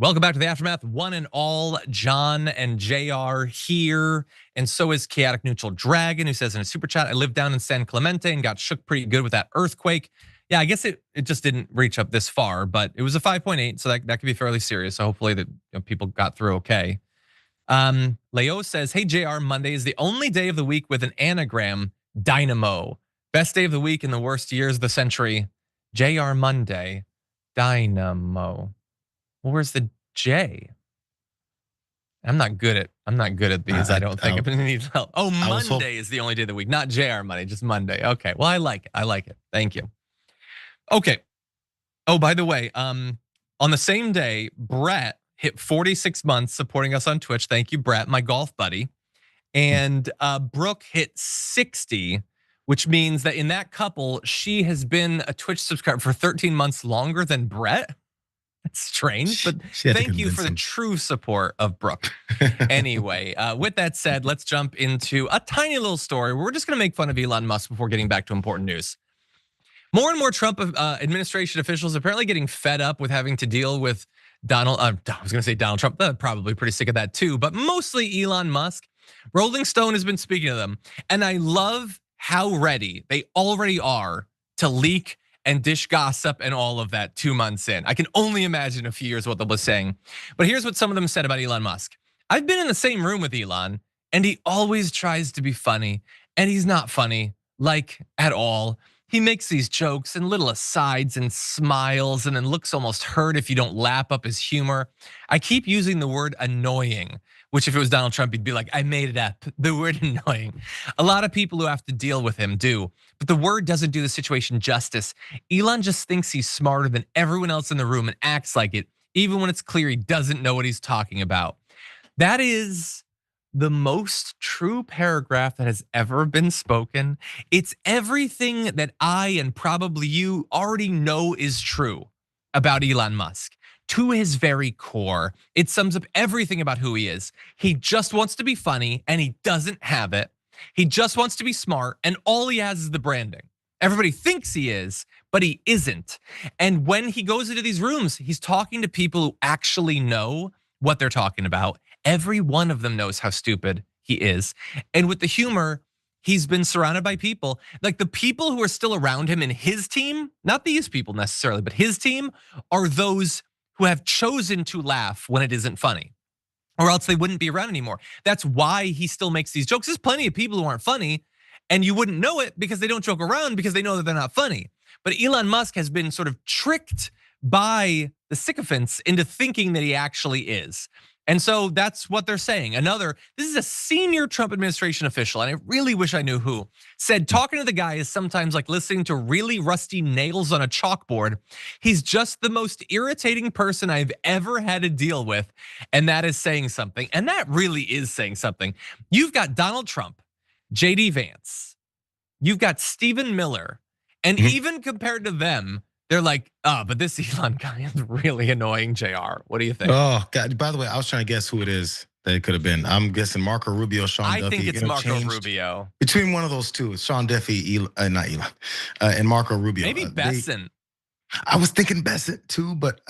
Welcome back to the Aftermath. One and all, John and Jayar here. And so is Chaotic Neutral Dragon, who says in a super chat, I lived down in San Clemente and got shook pretty good with that earthquake. Yeah, I guess it just didn't reach up this far, but it was a 5.8, so that could be fairly serious. So hopefully that people got through okay. Leo says, hey JR, Monday is the only day of the week with an anagram, Dynamo. Best day of the week in the worst years of the century. JR Monday, Dynamo. Well, where's the J? I'm not good at these. I don't think I'm gonna need help. Oh, Monday is the only day of the week, not JR Monday, just Monday. Okay, well, I like it. Thank you. Okay. Oh, by the way, on the same day, Brett hit 46 months supporting us on Twitch. Thank you, Brett, my golf buddy. And Brooke hit 60, which means that in that couple, she has been a Twitch subscriber for 13 months longer than Brett. That's strange, but thank you for the true support of Brooke. Anyway, with that said, let's jump into a tiny little story. We're just gonna make fun of Elon Musk before getting back to important news. More and more Trump administration officials apparently getting fed up with having to deal with I was gonna say Donald Trump, probably pretty sick of that too, but mostly Elon Musk. Rolling Stone has been speaking to them, and I love how ready they already are to leak and dish gossip and all of that 2 months in. I can only imagine a few years what they were saying. But here's what some of them said about Elon Musk. I've been in the same room with Elon, and he always tries to be funny, and he's not funny, like at all. He makes these jokes and little asides and smiles and then looks almost hurt if you don't lap up his humor. I keep using the word annoying, which if it was Donald Trump, he'd be like, I made it up, the word annoying. A lot of people who have to deal with him do, but the word doesn't do the situation justice. Elon just thinks he's smarter than everyone else in the room and acts like it, even when it's clear he doesn't know what he's talking about. That is the most true paragraph that has ever been spoken. It's everything that I and probably you already know is true about Elon Musk. To his very core, it sums up everything about who he is. He just wants to be funny and he doesn't have it. He just wants to be smart and all he has is the branding. Everybody thinks he is, but he isn't. And when he goes into these rooms, he's talking to people who actually know what they're talking about. Every one of them knows how stupid he is. And with the humor, he's been surrounded by people, like the people who are still around him in his team, not these people necessarily, but his team are those who have chosen to laugh when it isn't funny, or else they wouldn't be around anymore. That's why he still makes these jokes. There's plenty of people who aren't funny, and you wouldn't know it because they don't joke around because they know that they're not funny. But Elon Musk has been sort of tricked by the sycophants into thinking that he actually is. And so that's what they're saying. This is a senior Trump administration official, and I really wish I knew who, said talking to the guy is sometimes like listening to really rusty nails on a chalkboard. He's just the most irritating person I've ever had to deal with, and that is saying something. And that really is saying something. You've got Donald Trump, JD Vance, you've got Stephen Miller, and even compared to them, they're like, but this Elon guy is really annoying, JR. What do you think? Oh, God. By the way, I was trying to guess who it is that it could have been. I'm guessing Marco Rubio, Sean Duffy. I think it's Marco Rubio. Between one of those two, Sean Duffy, not Elon, and Marco Rubio. Maybe Besson. I was thinking Besson too, but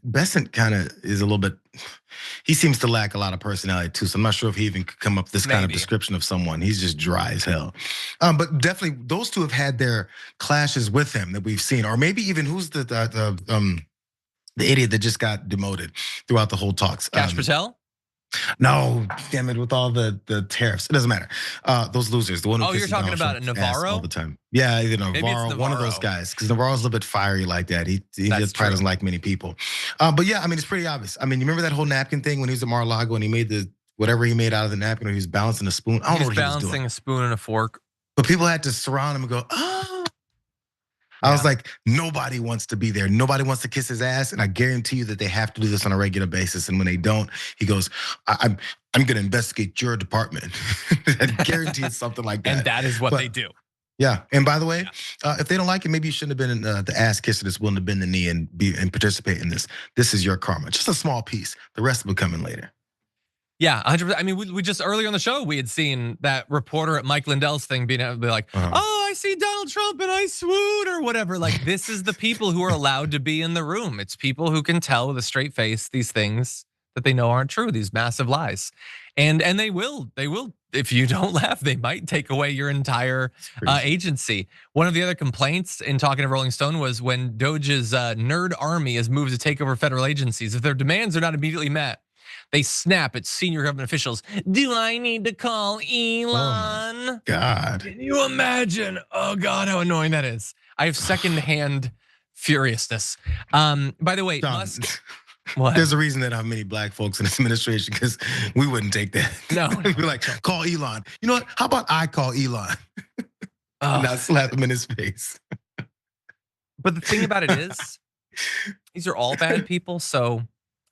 Besson kind of is a little bit, he seems to lack a lot of personality too. So I'm not sure if he even could come up with this kind of description of someone. He's just dry as hell. But definitely those two have had their clashes with him that we've seen. Or maybe even who's the idiot that just got demoted throughout the whole talks? Kash Patel? No, damn it, with all the tariffs. It doesn't matter. Those losers, the one who you're talking about Navarro all the time. Yeah, Navarro, one of those guys, because Navarro's a little bit fiery like that. He just probably doesn't like many people. But yeah, I mean, it's pretty obvious. I mean, you remember that whole napkin thing when he was at Mar-a-Lago and he made whatever he made out of the napkin, or he was balancing a spoon. I don't know what he was doing. Balancing a spoon and a fork. But people had to surround him and go, oh. I was like, nobody wants to be there. Nobody wants to kiss his ass. And I guarantee you that they have to do this on a regular basis. And when they don't, he goes, I'm gonna investigate your department. I guarantee it's something like that. And that is what they do. Yeah, and by the way, if they don't like it, maybe you shouldn't have been the ass kisser that's willing to bend the knee and participate in this. This is your karma. Just a small piece. The rest will come in later. Yeah, 100%. I mean, we just earlier on the show, we had seen that reporter at Mike Lindell's thing being able to be like, oh, I see Donald Trump and I swoon or whatever. Like, this is the people who are allowed to be in the room. It's people who can tell with a straight face these things that they know aren't true, these massive lies. And they will, if you don't laugh, they might take away your entire agency. One of the other complaints in talking to Rolling Stone was when Doge's nerd army has moved to take over federal agencies, if their demands are not immediately met, they snap at senior government officials. Do I need to call Elon? Oh God. Can you imagine? Oh God, how annoying that is. I have secondhand furiousness. By the way, John, Musk. What? There's a reason that have many black folks in this administration because we wouldn't take that. No. We'd be like, call Elon. You know what? How about I call Elon? Not slap him in his face. But the thing about it is, these are all bad people. So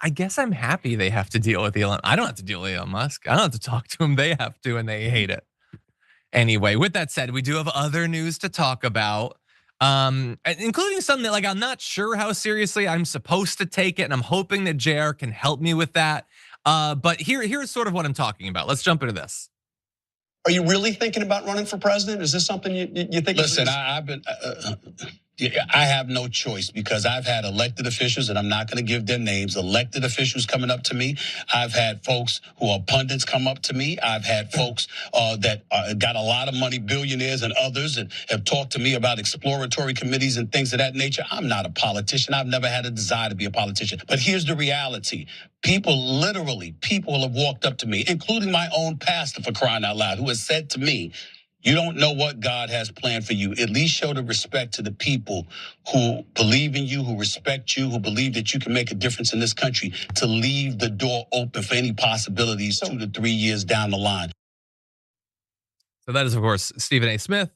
I guess I'm happy they have to deal with Elon. I don't have to deal with Elon Musk. I don't have to talk to him. They have to, and they hate it. Anyway, with that said, we do have other news to talk about, including something that, like, I'm not sure how seriously I'm supposed to take it, and I'm hoping that Jayar can help me with that. But here's sort of what I'm talking about. Let's jump into this. Are you really thinking about running for president? Is this something you think? Listen, I've been. I have no choice because I've had elected officials, and I'm not going to give their names, elected officials coming up to me. I've had folks who are pundits come up to me. I've had folks that got a lot of money, billionaires and others, and have talked to me about exploratory committees and things of that nature. I'm not a politician. I've never had a desire to be a politician. But here's the reality. People have walked up to me, including my own pastor, for crying out loud, who has said to me, you don't know what God has planned for you. At least show the respect to the people who believe in you, who respect you, who believe that you can make a difference in this country, to leave the door open for any possibilities 2 to 3 years down the line. So that is, of course, Stephen A. Smith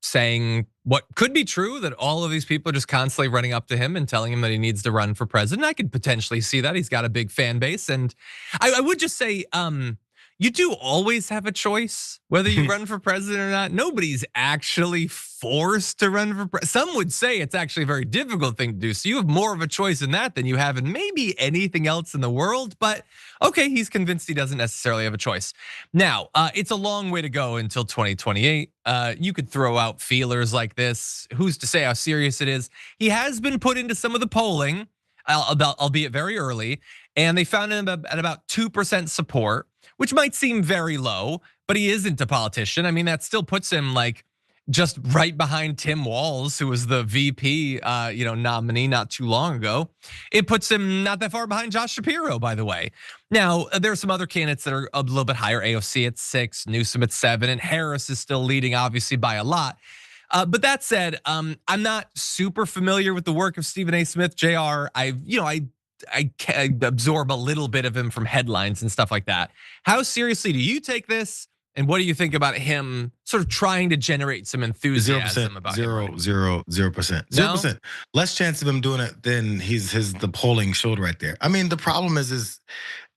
saying what could be true, that all of these people are just constantly running up to him and telling him that he needs to run for president. I could potentially see that. He's got a big fan base. And I would just say, you do always have a choice whether you run for president or not. Nobody's actually forced to run for president. Some would say it's actually a very difficult thing to do. So you have more of a choice in that than you have in maybe anything else in the world. But okay, he's convinced he doesn't necessarily have a choice. Now, it's a long way to go until 2028. You could throw out feelers like this. Who's to say how serious it is? He has been put into some of the polling, albeit very early, and they found him at about 2% support, which might seem very low, but he isn't a politician. I mean, that still puts him like just right behind Tim Walz, who was the VP nominee not too long ago. It puts him not that far behind Josh Shapiro, by the way. Now, there are some other candidates that are a little bit higher, AOC at 6, Newsom at 7, and Harris is still leading, obviously, by a lot. But that said, I'm not super familiar with the work of Stephen A. Smith. Jayar, I absorb a little bit of him from headlines and stuff like that. How seriously do you take this? And what do you think about him sort of trying to generate some enthusiasm about 0%. 0%. Less chance of him doing it than the polling showed right there. I mean, the problem is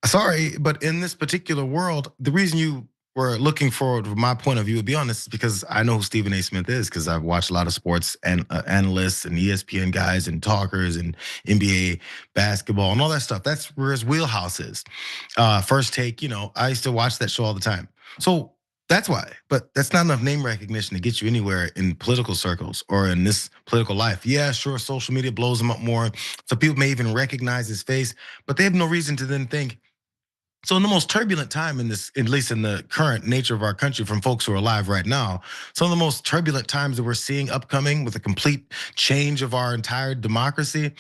sorry, but in this particular world, the reason you were looking forward, from my point of view, to be honest, because I know who Stephen A. Smith is, because I've watched a lot of sports and analysts and ESPN guys and talkers and NBA basketball and all that stuff. That's where his wheelhouse is. First Take, I used to watch that show all the time. So that's why, but that's not enough name recognition to get you anywhere in political circles or in this political life. Yeah, sure, social media blows him up more, so people may even recognize his face, but they have no reason to then think. So in the most turbulent time in this, at least in the current nature of our country, from folks who are alive right now, some of the most turbulent times that we're seeing upcoming with a complete change of our entire democracy,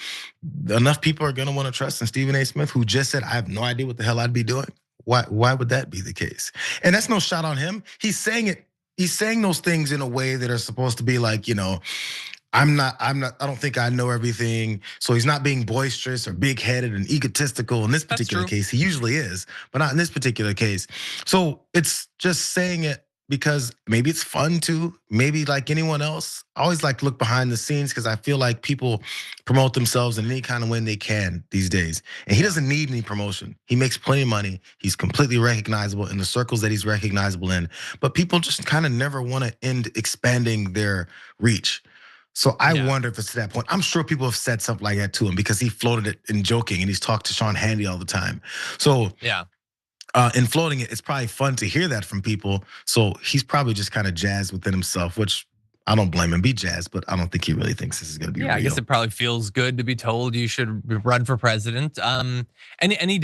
enough people are gonna wanna trust in Stephen A. Smith, who just said, I have no idea what the hell I'd be doing. Why would that be the case? And that's no shot on him. He's saying it. He's saying those things in a way that are supposed to be like, I don't think I know everything. So he's not being boisterous or big-headed and egotistical in this particular case. He usually is, but not in this particular case. So it's just saying it because maybe it's fun to, maybe like anyone else. I always like to look behind the scenes because I feel like people promote themselves in any kind of way they can these days. And he doesn't need any promotion. He makes plenty of money. He's completely recognizable in the circles that he's recognizable in. But people just kind of never want to end expanding their reach. So I wonder if it's to that point. I'm sure people have said something like that to him because he floated it in joking and he's talked to Sean Hannity all the time. So yeah, in floating it, it's probably fun to hear that from people. So he's probably just kind of jazzed within himself, which I don't blame him. Be jazzed, but I don't think he really thinks this is going to be real. I guess it probably feels good to be told you should run for president. And he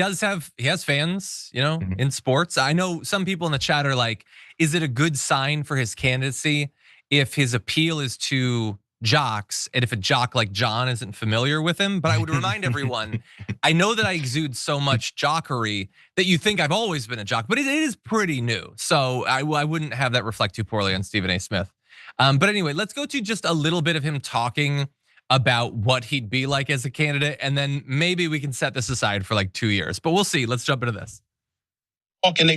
has fans, in sports. I know some people in the chat are like, is it a good sign for his candidacy if his appeal is to jocks and if a jock like John isn't familiar with him? But I would remind everyone, I know that I exude so much jockery that you think I've always been a jock, but it is pretty new. So I wouldn't have that reflect too poorly on Stephen A. Smith. But anyway, let's go to just a little bit of him talking about what he'd be like as a candidate, and then maybe we can set this aside for like 2 years, but we'll see. Let's jump into this. They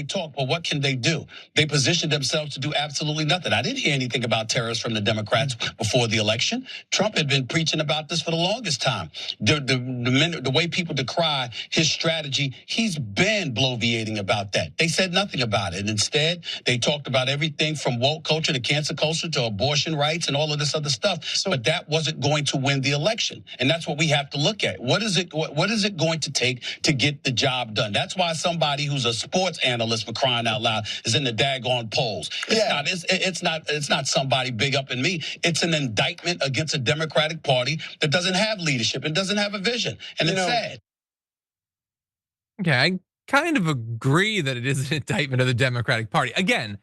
talk, but what can they do? They position themselves to do absolutely nothing. I didn't hear anything about terrorists from the Democrats before the election. Trump had been preaching about this for the longest time. The way people decry his strategy, he's been bloviating about that. They said nothing about it. Instead, they talked about everything from woke culture to cancer culture to abortion rights and all of this other stuff. But that wasn't going to win the election. And that's what we have to look at. What is it going to take to get the job done? That's why somebody who's a sports analyst, for crying out loud, is in the daggone polls. It's not somebody big up in me. It's an indictment against a Democratic Party that doesn't have leadership and doesn't have a vision. And it's sad. Okay, I kind of agree that it is an indictment of the Democratic Party. Again,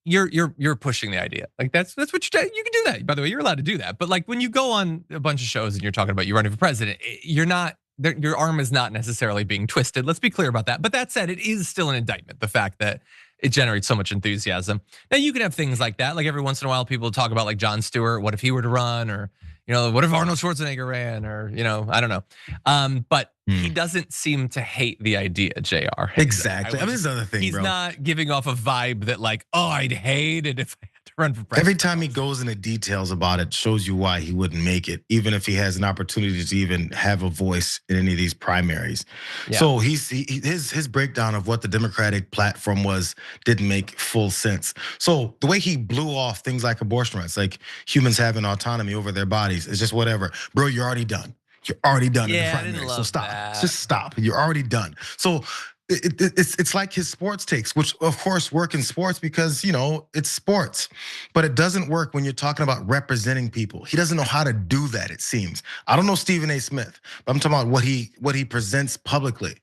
you're pushing the idea. Like that's what you can do that. By the way, you're allowed to do that. But like when you go on a bunch of shows and you're talking about you running for president, you're not. Your arm is not necessarily being twisted. Let's be clear about that. But that said, it is still an indictment, the fact that it generates so much enthusiasm. Now you can have things like that. Like every once in a while, people talk about like Jon Stewart. What if he were to run? Or, what if Arnold Schwarzenegger ran? Or, I don't know. But he doesn't seem to hate the idea, JR. Exactly. I mean, this other thing, he's not giving off a vibe that like, oh, I'd hate it if I had to run for president. Every time he goes into details about it, shows you why he wouldn't make it, even if he has an opportunity to even have a voice in any of these primaries. Yeah. So his breakdown of what the Democratic platform was didn't make full sense. So the way he blew off things like abortion rights, like humans having autonomy over their bodies, is just whatever. Bro, you're already done. You're already done in the primary. So stop. Just stop. You're already done. So it's like his sports takes, which of course work in sports because it's sports, but it doesn't work when you're talking about representing people. He doesn't know how to do that. It seems. I don't know Stephen A. Smith, but I'm talking about what he presents publicly.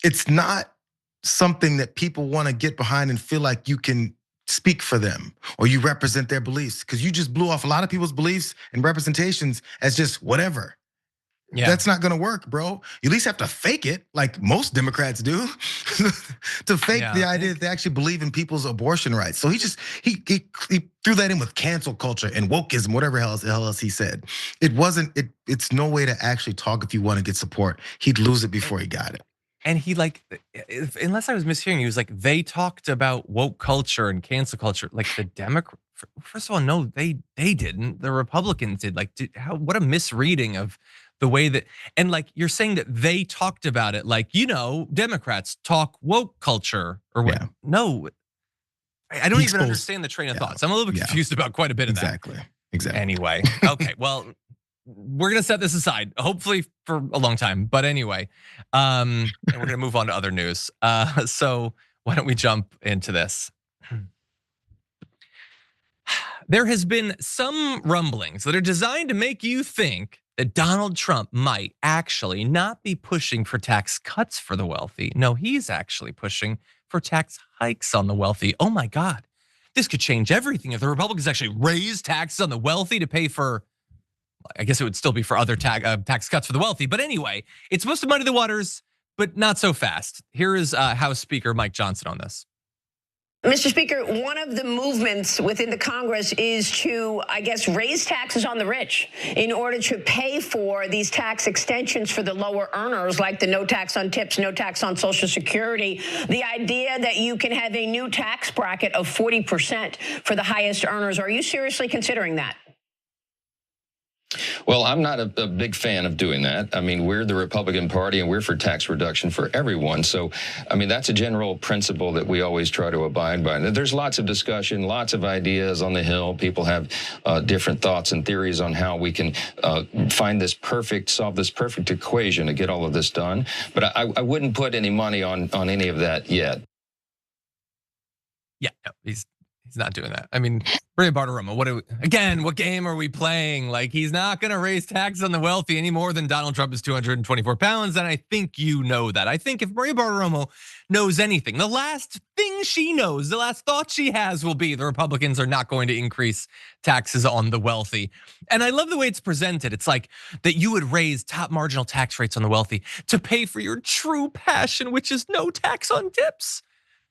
It's not something that people want to get behind and feel like you can speak for them or you represent their beliefs, because you just blew off a lot of people's beliefs and representations as just whatever. Yeah. That's not gonna work, bro. You at least have to fake it, like most Democrats do, to fake the idea that they actually believe in people's abortion rights. So he threw that in with cancel culture and wokeism, whatever the hell else he said. It's no way to actually talk if you want to get support. He'd lose it before he got it. And he unless I was mishearing, he was like, they talked about woke culture and cancel culture. Like the Democrats, first of all, no, they didn't. The Republicans did. Like, what a misreading of the way that, and like you're saying that they talked about it, like, Democrats talk woke culture or what? Yeah. No, I don't even understand the train of thoughts. I'm a little bit confused about quite a bit of that. Exactly. Anyway, okay, well, we're gonna set this aside, hopefully for a long time. But anyway, and we're gonna move on to other news. So why don't we jump into this? There has been some rumblings that are designed to make you think that Donald Trump might actually not be pushing for tax cuts for the wealthy. No, he's actually pushing for tax hikes on the wealthy. Oh my God, this could change everything if the Republicans actually raise taxes on the wealthy to pay for, I guess it would still be for other tax cuts for the wealthy. But anyway, it's supposed to muddy the waters, but not so fast. Here is House Speaker Mike Johnson on this. Mr. Speaker, one of the movements within the Congress is to, I guess, raise taxes on the rich in order to pay for these tax extensions for the lower earners, like the no tax on tips, no tax on Social Security. The idea that you can have a new tax bracket of 40% for the highest earners. Are you seriously considering that? Well, I'm not a big fan of doing that. I mean, we're the Republican Party and we're for tax reduction for everyone. So, I mean, that's a general principle that we always try to abide by. And there's lots of discussion, lots of ideas on the Hill. People have different thoughts and theories on how we can solve this perfect equation to get all of this done. But I wouldn't put any money on any of that yet. Yeah, no, he's not doing that. I mean, Maria Bartiromo, what game are we playing? Like, he's not gonna raise taxes on the wealthy any more than Donald Trump is 224 pounds, and I think you know that. I think if Maria Bartiromo knows anything, the last thing she knows, the last thought she has will be the Republicans are not going to increase taxes on the wealthy. And I love the way it's presented. It's like that you would raise top marginal tax rates on the wealthy to pay for your true passion, which is no tax on tips.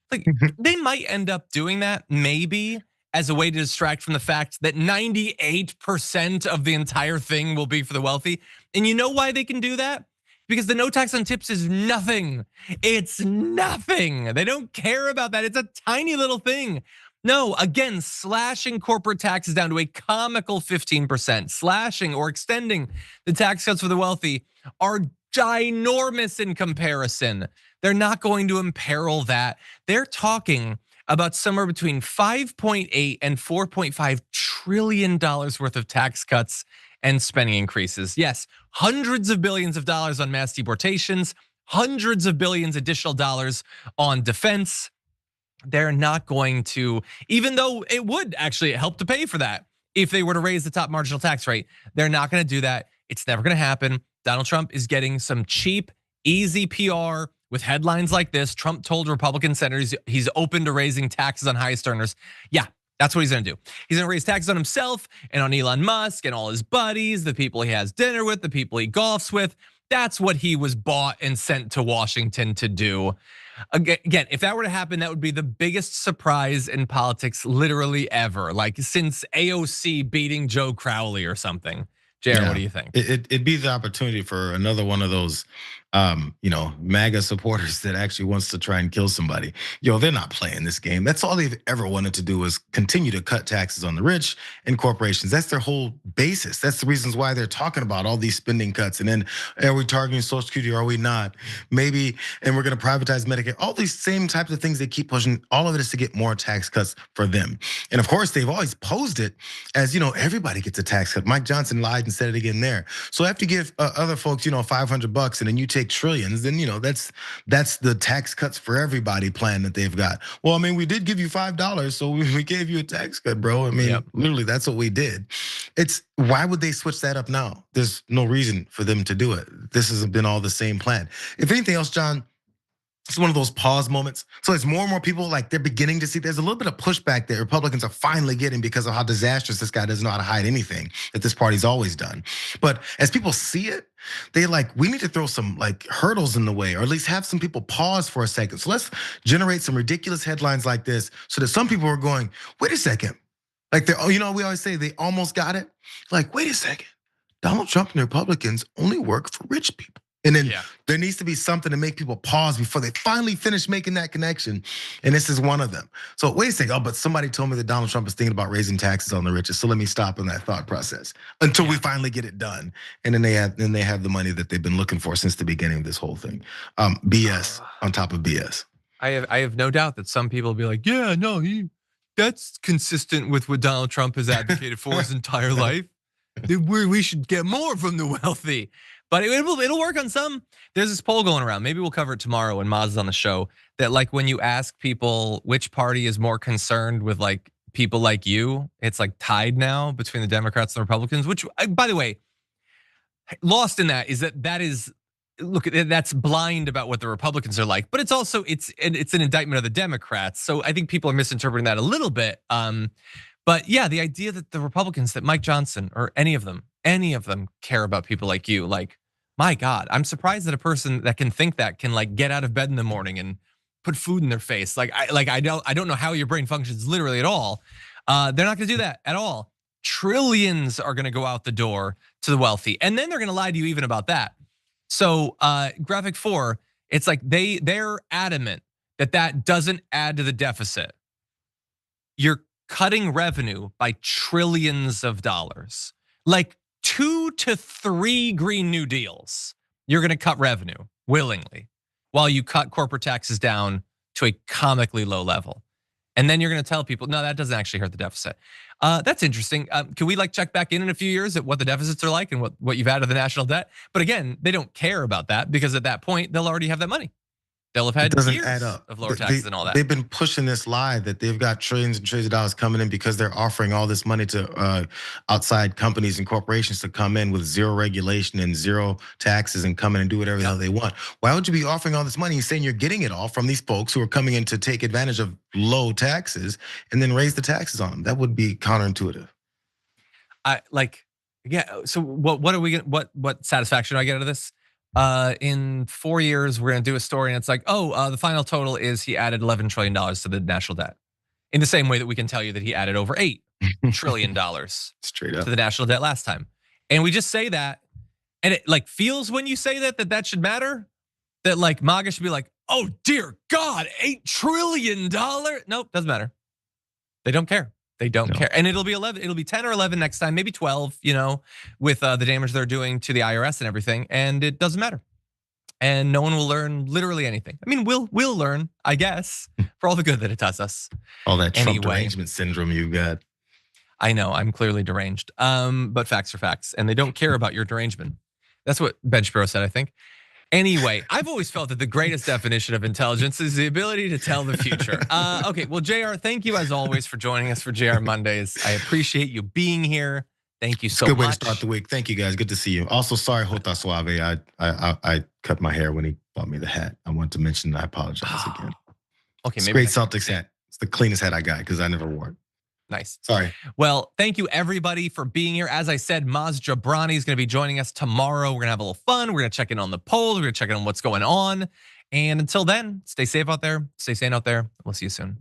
Like, they might end up doing that, maybe, as a way to distract from the fact that 98% of the entire thing will be for the wealthy. And you know why they can do that? Because the no tax on tips is nothing. It's nothing. They don't care about that. It's a tiny little thing. No, again, slashing corporate taxes down to a comical 15%, slashing or extending the tax cuts for the wealthy are ginormous in comparison. They're not going to imperil that. They're talking about somewhere between 5.8 and 4.5 trillion dollars worth of tax cuts and spending increases. Yes, hundreds of billions of dollars on mass deportations, hundreds of billions additional dollars on defense. They're not going to, even though it would actually help to pay for that if they were to raise the top marginal tax rate, they're not going to do that. It's never going to happen. Donald Trump is getting some cheap, easy PR with headlines like this. Trump told Republican senators he's open to raising taxes on highest earners. Yeah, that's what he's gonna do. He's gonna raise taxes on himself and on Elon Musk and all his buddies, the people he has dinner with, the people he golfs with. That's what he was bought and sent to Washington to do. Again, if that were to happen, that would be the biggest surprise in politics literally ever. Like since AOC beating Joe Crowley or something. Jayar, what do you think? It'd be the opportunity for another one of those, MAGA supporters that actually wants to try and kill somebody. They're not playing this game. That's all they've ever wanted to do is continue to cut taxes on the rich and corporations. That's their whole basis. That's the reasons why they're talking about all these spending cuts. And then are we targeting Social Security? Are we not? Maybe, and we're going to privatize Medicare. All these same types of things they keep pushing. All of it is to get more tax cuts for them. And of course, they've always posed it as everybody gets a tax cut. Mike Johnson lied and said it again there. So after you give other folks $500 and then you take trillions, then that's the tax cuts for everybody plan that they've got. Well, I mean, we did give you $5, so we gave you a tax cut, bro. I mean, literally, that's what we did. Why would they switch that up now? There's no reason for them to do it. This has been all the same plan. If anything else, John, it's one of those pause moments. So as more and more people, like they're beginning to see, there's a little bit of pushback that Republicans are finally getting because of how disastrous this guy doesn't know how to hide anything that this party's always done. But as people see it, they we need to throw some hurdles in the way, or at least have some people pause for a second. So let's generate some ridiculous headlines like this so that some people are going, wait a second. We always say they almost got it. Wait a second. Donald Trump and the Republicans only work for rich people. And then there needs to be something to make people pause before they finally finish making that connection. And this is one of them. So wait a second, but somebody told me that Donald Trump is thinking about raising taxes on the richest. So let me stop in that thought process until we finally get it done. And then they have the money that they've been looking for since the beginning of this whole thing. BS on top of BS. I have no doubt that some people will be like, yeah, no, that's consistent with what Donald Trump has advocated for his entire life. We should get more from the wealthy. But it'll work on some. There's this poll going around. Maybe we'll cover it tomorrow when Maz is on the show. That when you ask people which party is more concerned with people like you, it's tied now between the Democrats and the Republicans. Which, by the way, lost in that is that's blind about what the Republicans are like. But it's also it's an indictment of the Democrats. So I think people are misinterpreting that a little bit. But yeah, the idea that the Republicans, that Mike Johnson or any of them care about people like you, my God, I'm surprised that a person that can think that can get out of bed in the morning and put food in their face. I don't know how your brain functions literally at all. They're not gonna do that at all. Trillions are gonna go out the door to the wealthy. And then they're gonna lie to you even about that. So graphic 4, it's they're adamant that doesn't add to the deficit. You're cutting revenue by trillions of dollars. 2 to 3 Green New Deals, you're gonna cut revenue willingly while you cut corporate taxes down to a comically low level. And then you're gonna tell people, no, that doesn't actually hurt the deficit. That's interesting. Can we check back in a few years at what the deficits are like and what you've added to the national debt? But again, they don't care about that because at that point, they'll already have that money. They'll have had years add up. of lower taxes and all that. They've been pushing this lie that they've got trillions and trillions of dollars coming in because they're offering all this money to outside companies and corporations to come in with zero regulation and zero taxes and come in and do whatever the hell they want. Why would you be offering all this money and saying you're getting it all from these folks who are coming in to take advantage of low taxes and then raise the taxes on them? That would be counterintuitive. So what satisfaction do I get out of this? In 4 years, we're gonna do a story and it's the final total is he added $11 trillion to the national debt. In the same way that we can tell you that he added over $8 trillion straight up to the national debt last time. And we just say that, and it feels when you say that should matter, that MAGA should be oh dear God, $8 trillion. Nope, doesn't matter. They don't care. They don't care. And it'll be 11, it'll be 10 or 11 next time, maybe 12, with the damage they're doing to the IRS and everything. And it doesn't matter. And no one will learn literally anything. I mean, we'll learn, I guess, for all the good that it does us. All that Trump derangement syndrome you got. I know, I'm clearly deranged. But facts are facts. And they don't care about your derangement. That's what Ben Shapiro said, I think. Anyway, I've always felt that the greatest definition of intelligence is the ability to tell the future. Okay, well, Jayar, thank you as always for joining us for Jayar Mondays. I appreciate you being here. Thank you so much. Good way to start the week. Thank you guys. Good to see you. Also, sorry, Jota Suave. I cut my hair when he bought me the hat. I want to mention I apologize again. Okay, maybe it's great Celtics hat. It's the cleanest hat I got because I never wore it. Nice. Sorry. Well, thank you everybody for being here. As I said, Maz Jobrani is going to be joining us tomorrow. We're going to have a little fun. We're going to check in on the polls. We're going to check in on what's going on. And until then, stay safe out there. Stay sane out there. We'll see you soon.